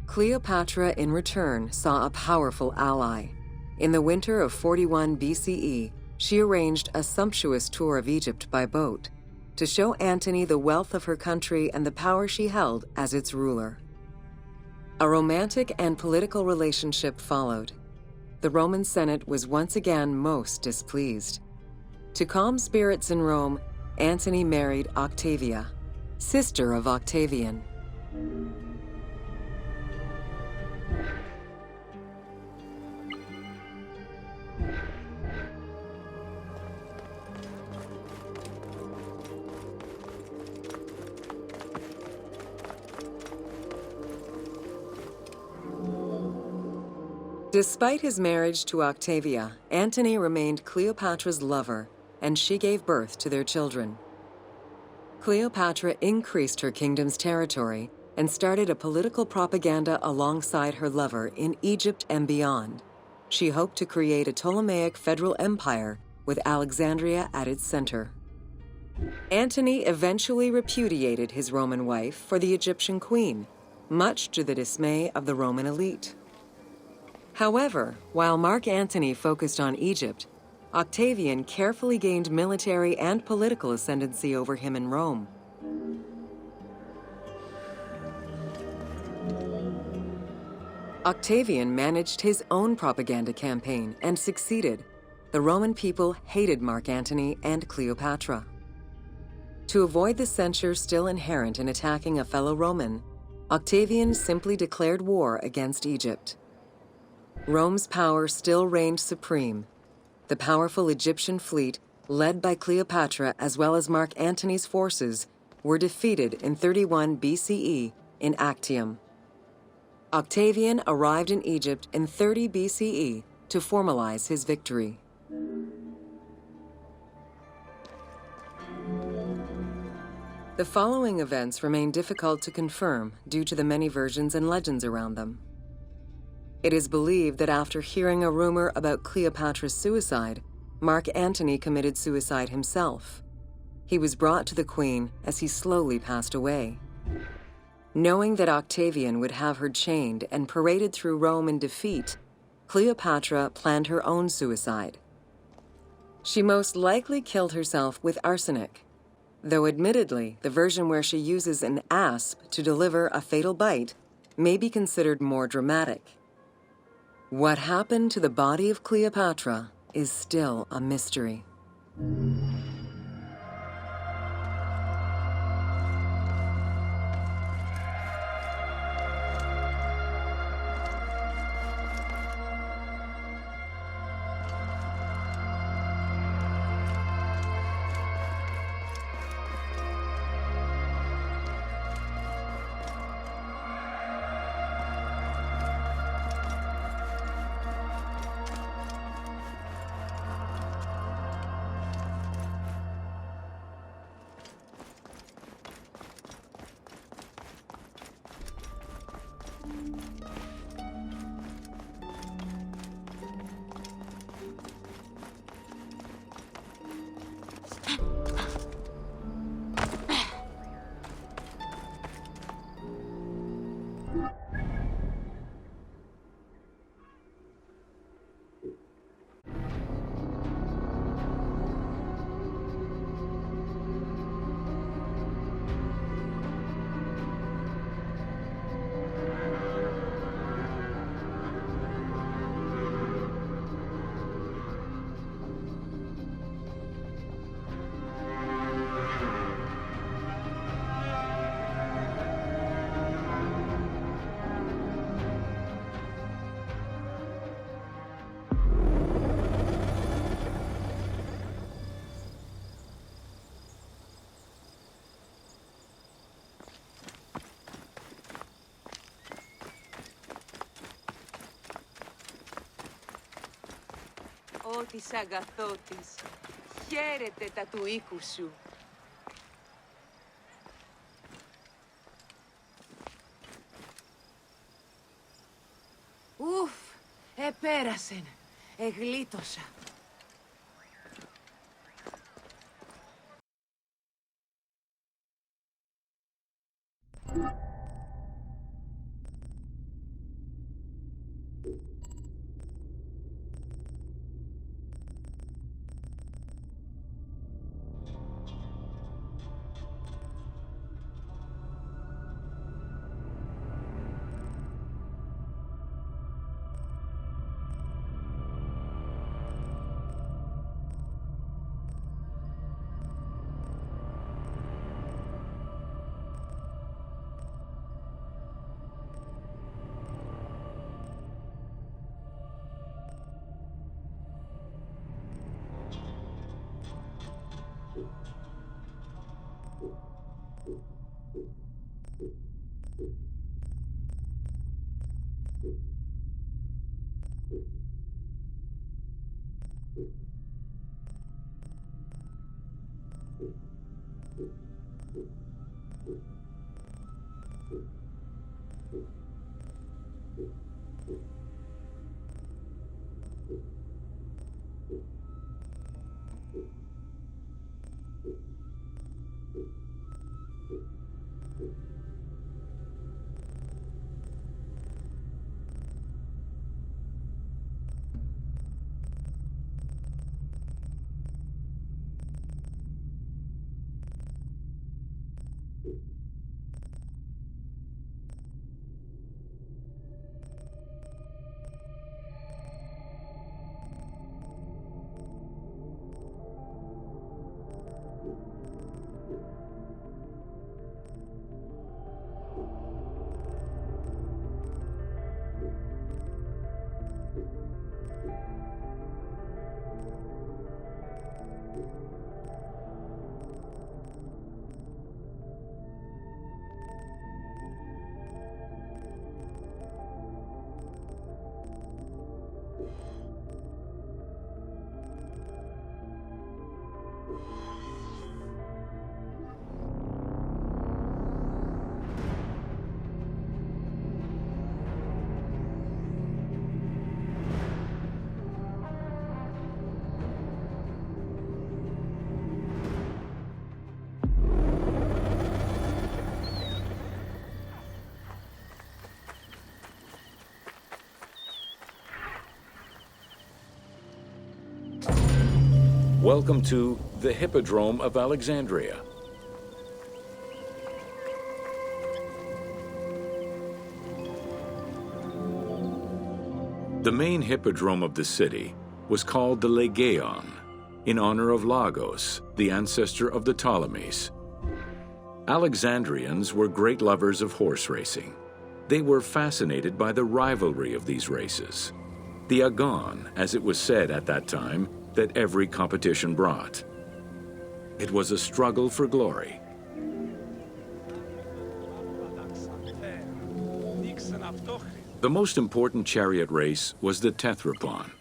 Cleopatra, in return, saw a powerful ally. In the winter of 41 BCE, she arranged a sumptuous tour of Egypt by boat to show Antony the wealth of her country and the power she held as its ruler. A romantic and political relationship followed. The Roman Senate was once again most displeased. To calm spirits in Rome, Antony married Octavia, sister of Octavian. Despite his marriage to Octavia, Antony remained Cleopatra's lover, and she gave birth to their children. Cleopatra increased her kingdom's territory and started a political propaganda alongside her lover in Egypt and beyond. She hoped to create a Ptolemaic federal empire with Alexandria at its center. Antony eventually repudiated his Roman wife for the Egyptian queen, much to the dismay of the Roman elite. However, while Mark Antony focused on Egypt, Octavian carefully gained military and political ascendancy over him in Rome. Octavian managed his own propaganda campaign and succeeded. The Roman people hated Mark Antony and Cleopatra. To avoid the censure still inherent in attacking a fellow Roman, Octavian simply declared war against Egypt. Rome's power still reigned supreme. The powerful Egyptian fleet, led by Cleopatra as well as Mark Antony's forces, were defeated in 31 BCE in Actium. Octavian arrived in Egypt in 30 BCE to formalize his victory. The following events remain difficult to confirm due to the many versions and legends around them. It is believed that after hearing a rumor about Cleopatra's suicide, Mark Antony committed suicide himself. He was brought to the queen as he slowly passed away. Knowing that Octavian would have her chained and paraded through Rome in defeat, Cleopatra planned her own suicide. She most likely killed herself with arsenic, though admittedly, the version where she uses an asp to deliver a fatal bite may be considered more dramatic. What happened to the body of Cleopatra is still a mystery. Ω της αγαθότης, χαίρετε τα του οίκου σου. Ουφ, επέρασεν. Εγλίτωσα. Welcome to the Hippodrome of Alexandria. The main hippodrome of the city was called the Legeon, in honor of Lagos, the ancestor of the Ptolemies. Alexandrians were great lovers of horse racing. They were fascinated by the rivalry of these races, the agon, as it was said at that time, that every competition brought. It was a struggle for glory. The most important chariot race was the Tethrypon.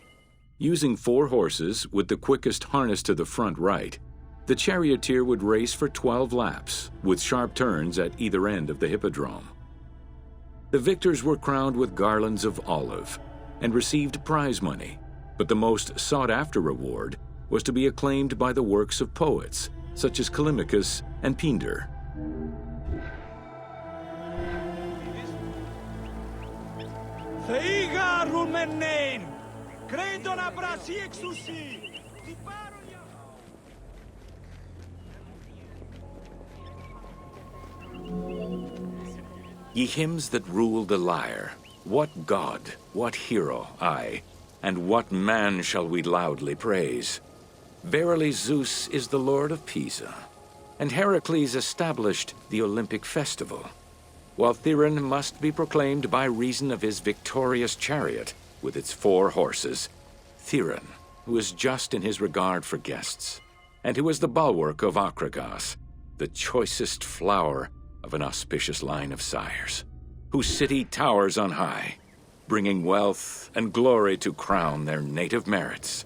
Using 4 horses with the quickest harness to the front right, the charioteer would race for 12 laps, with sharp turns at either end of the hippodrome. The victors were crowned with garlands of olive and received prize money, but the most sought-after reward was to be acclaimed by the works of poets, such as Callimachus and Pindar. Theiga rumenein, credona brasi exusi. Ye hymns that rule the lyre, what god, what hero, aye, and what man shall we loudly praise? Verily Zeus is the lord of Pisa, and Heracles established the Olympic festival, while Theron must be proclaimed by reason of his victorious chariot with its 4 horses. Theron, who is just in his regard for guests, and who is the bulwark of Akragas, the choicest flower of an auspicious line of sires, whose city towers on high, bringing wealth and glory to crown their native merits.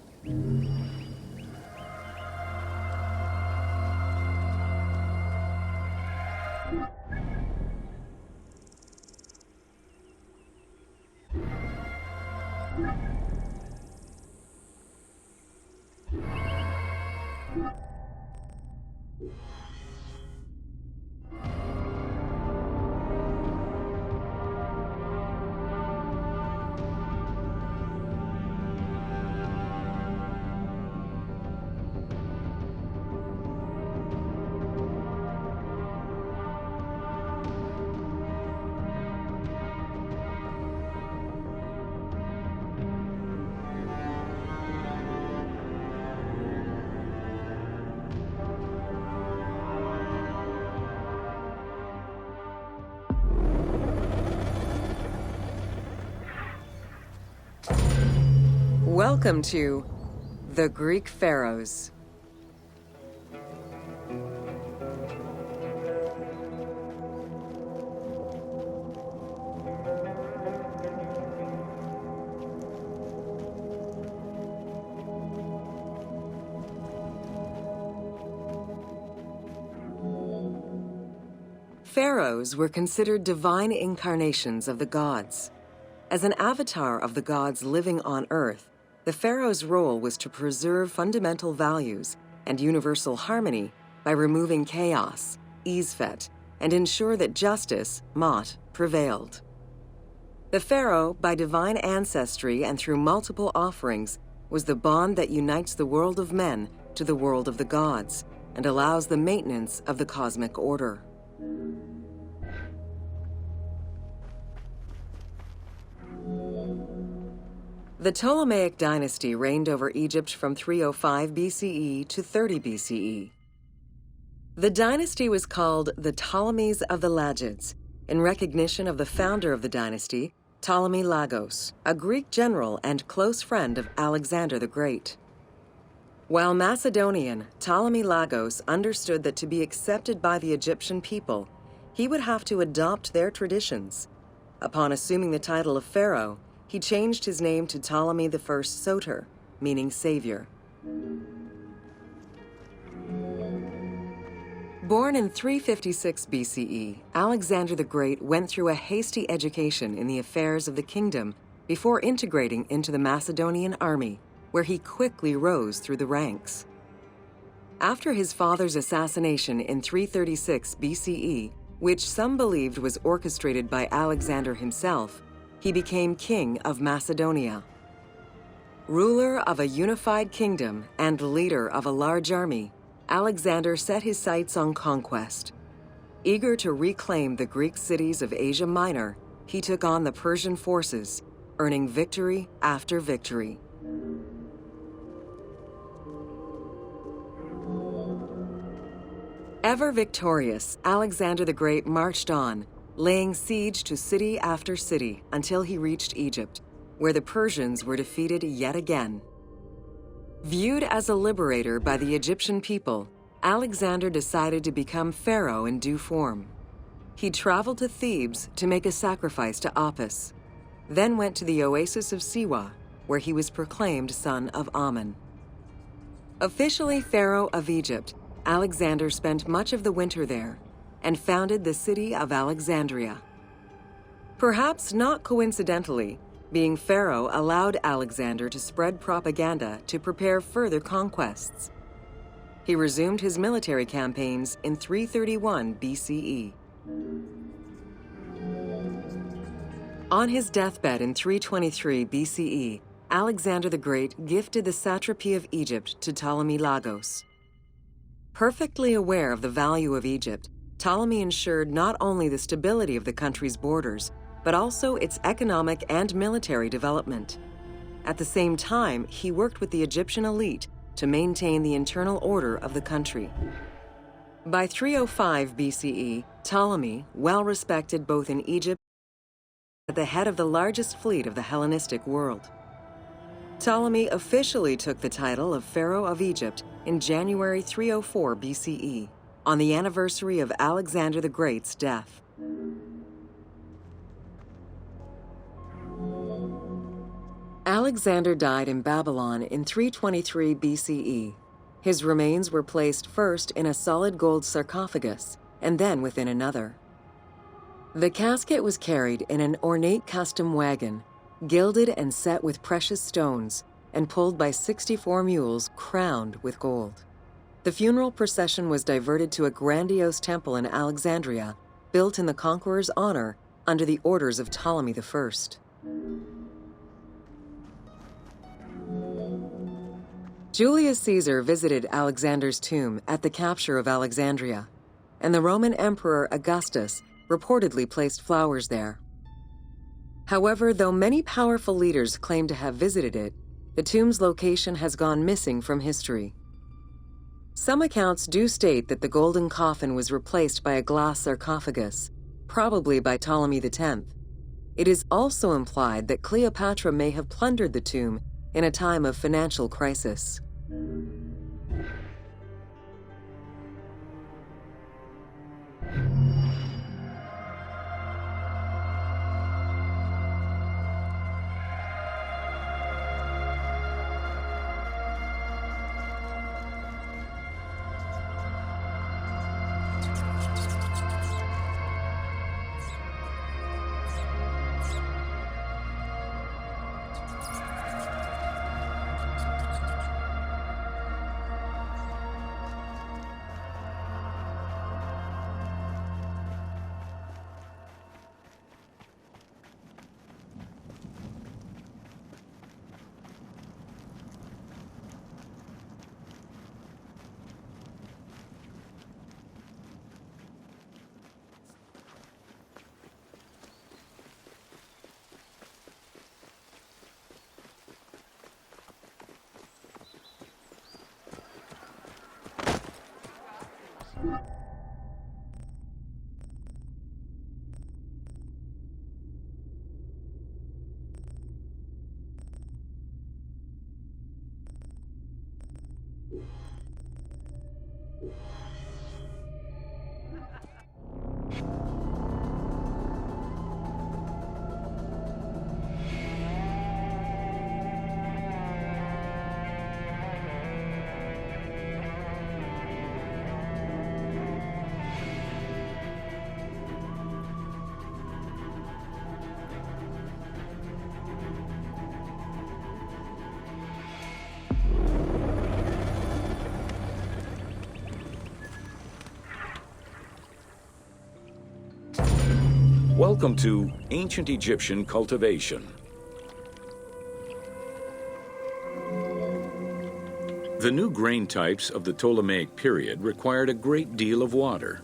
Welcome to the Greek Pharaohs. Pharaohs were considered divine incarnations of the gods. As an avatar of the gods living on Earth, the pharaoh's role was to preserve fundamental values and universal harmony by removing chaos, Izfet, and ensure that justice, Mot, prevailed. The pharaoh, by divine ancestry and through multiple offerings, was the bond that unites the world of men to the world of the gods and allows the maintenance of the cosmic order. The Ptolemaic dynasty reigned over Egypt from 305 BCE to 30 BCE. The dynasty was called the Ptolemies of the Lagids, in recognition of the founder of the dynasty, Ptolemy Lagos, a Greek general and close friend of Alexander the Great. While Macedonian, Ptolemy Lagos understood that to be accepted by the Egyptian people, he would have to adopt their traditions. Upon assuming the title of pharaoh, he changed his name to Ptolemy I Soter, meaning savior. Born in 356 BCE, Alexander the Great went through a hasty education in the affairs of the kingdom before integrating into the Macedonian army, where he quickly rose through the ranks. After his father's assassination in 336 BCE, which some believed was orchestrated by Alexander himself, he became king of Macedonia. Ruler of a unified kingdom and leader of a large army, Alexander set his sights on conquest. Eager to reclaim the Greek cities of Asia Minor, he took on the Persian forces, earning victory after victory. Ever victorious, Alexander the Great marched on, laying siege to city after city until he reached Egypt, where the Persians were defeated yet again. Viewed as a liberator by the Egyptian people, Alexander decided to become pharaoh in due form. He traveled to Thebes to make a sacrifice to Apis, then went to the oasis of Siwa, where he was proclaimed son of Amun. Officially pharaoh of Egypt, Alexander spent much of the winter there and founded the city of Alexandria. Perhaps not coincidentally, being pharaoh allowed Alexander to spread propaganda to prepare further conquests. He resumed his military campaigns in 331 BCE. On his deathbed in 323 BCE, Alexander the Great gifted the satrapy of Egypt to Ptolemy Lagos. Perfectly aware of the value of Egypt, Ptolemy ensured not only the stability of the country's borders, but also its economic and military development. At the same time, he worked with the Egyptian elite to maintain the internal order of the country. By 305 BCE, Ptolemy, well respected both in Egypt and at the head of the largest fleet of the Hellenistic world. Ptolemy officially took the title of Pharaoh of Egypt in January 304 BCE, on the anniversary of Alexander the Great's death. Alexander died in Babylon in 323 BCE. His remains were placed first in a solid gold sarcophagus and then within another. The casket was carried in an ornate custom wagon, gilded and set with precious stones, and pulled by 64 mules crowned with gold. The funeral procession was diverted to a grandiose temple in Alexandria, built in the conqueror's honor under the orders of Ptolemy I. Julius Caesar visited Alexander's tomb at the capture of Alexandria, and the Roman Emperor Augustus reportedly placed flowers there. However, though many powerful leaders claim to have visited it, the tomb's location has gone missing from history. Some accounts do state that the golden coffin was replaced by a glass sarcophagus, probably by Ptolemy X. It is also implied that Cleopatra may have plundered the tomb in a time of financial crisis. Welcome to Ancient Egyptian Cultivation. The new grain types of the Ptolemaic period required a great deal of water.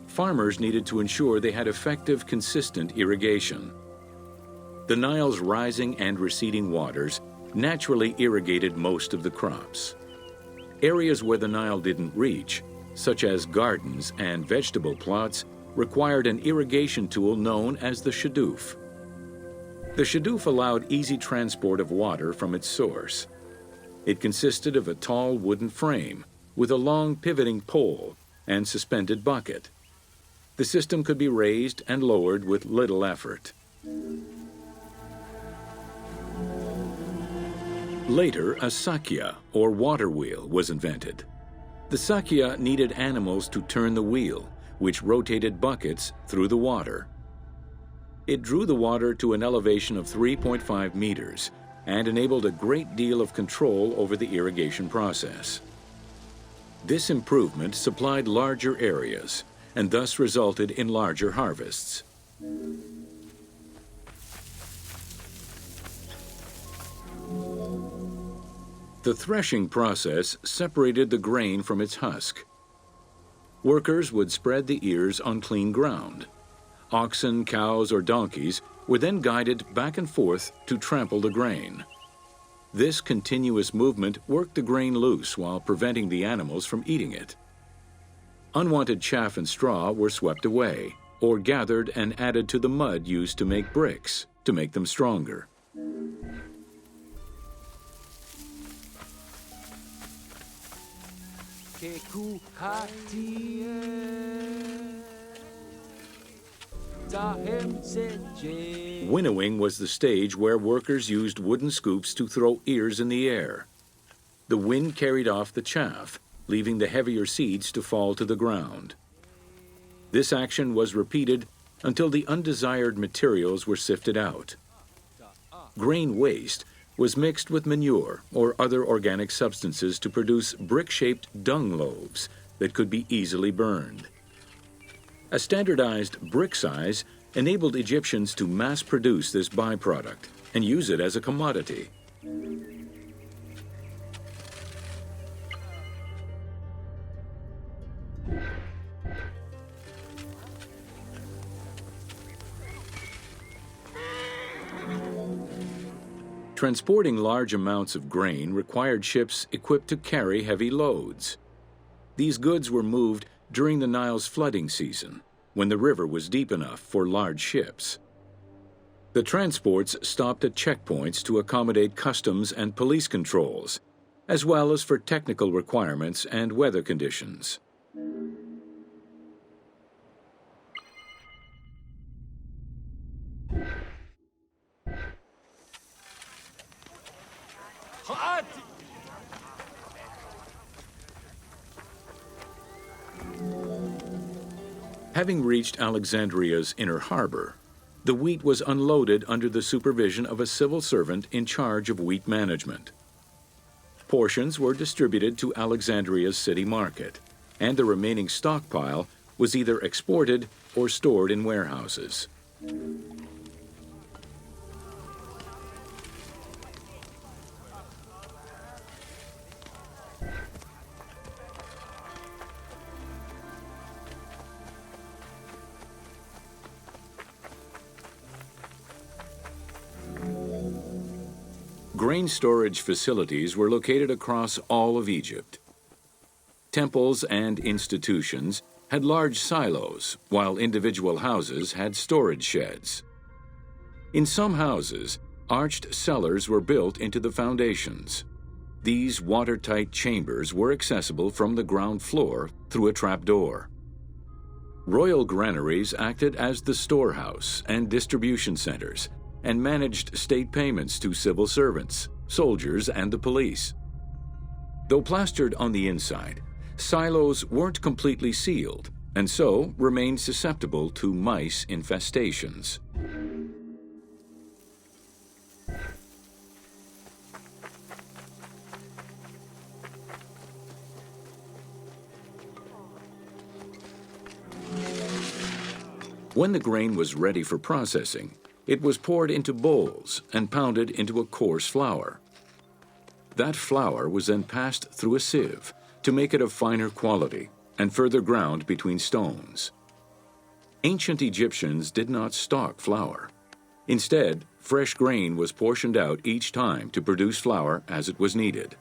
Farmers needed to ensure they had effective, consistent irrigation. The Nile's rising and receding waters naturally irrigated most of the crops. Areas where the Nile didn't reach, such as gardens and vegetable plots, required an irrigation tool known as the shadoof. The shadoof allowed easy transport of water from its source. It consisted of a tall wooden frame with a long pivoting pole and suspended bucket. The system could be raised and lowered with little effort. Later, a sakya, or water wheel, was invented. The sakya needed animals to turn the wheel, which rotated buckets through the water. It drew the water to an elevation of 3.5 meters and enabled a great deal of control over the irrigation process. This improvement supplied larger areas and thus resulted in larger harvests. The threshing process separated the grain from its husk. Workers would spread the ears on clean ground. Oxen, cows, or donkeys were then guided back and forth to trample the grain. This continuous movement worked the grain loose while preventing the animals from eating it. Unwanted chaff and straw were swept away, or gathered and added to the mud used to make bricks, to make them stronger. Winnowing was the stage where workers used wooden scoops to throw ears in the air. The wind carried off the chaff, leaving the heavier seeds to fall to the ground. This action was repeated until the undesired materials were sifted out. Grain waste, was mixed with manure or other organic substances to produce brick-shaped dung loaves that could be easily burned. A standardized brick size enabled Egyptians to mass-produce this byproduct and use it as a commodity. Transporting large amounts of grain required ships equipped to carry heavy loads. These goods were moved during the Nile's flooding season, when the river was deep enough for large ships. The transports stopped at checkpoints to accommodate customs and police controls, as well as for technical requirements and weather conditions. Having reached Alexandria's inner harbor, the wheat was unloaded under the supervision of a civil servant in charge of wheat management. Portions were distributed to Alexandria's city market, and the remaining stockpile was either exported or stored in warehouses. Grain storage facilities were located across all of Egypt. Temples and institutions had large silos, while individual houses had storage sheds. In some houses, arched cellars were built into the foundations. These watertight chambers were accessible from the ground floor through a trapdoor. Royal granaries acted as the storehouse and distribution centers, and managed state payments to civil servants, soldiers, and the police. Though plastered on the inside, silos weren't completely sealed, and so remained susceptible to mice infestations. When the grain was ready for processing, it was poured into bowls and pounded into a coarse flour. That flour was then passed through a sieve to make it of finer quality and further ground between stones. Ancient Egyptians did not stock flour. Instead, fresh grain was portioned out each time to produce flour as it was needed.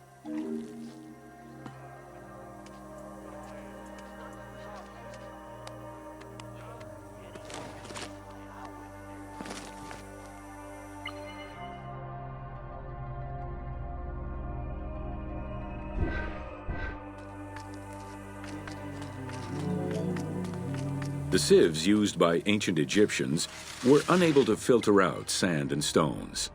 The sieves used by ancient Egyptians were unable to filter out sand and stones.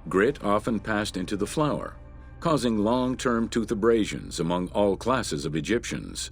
Grit often passed into the flour, causing long-term tooth abrasions among all classes of Egyptians.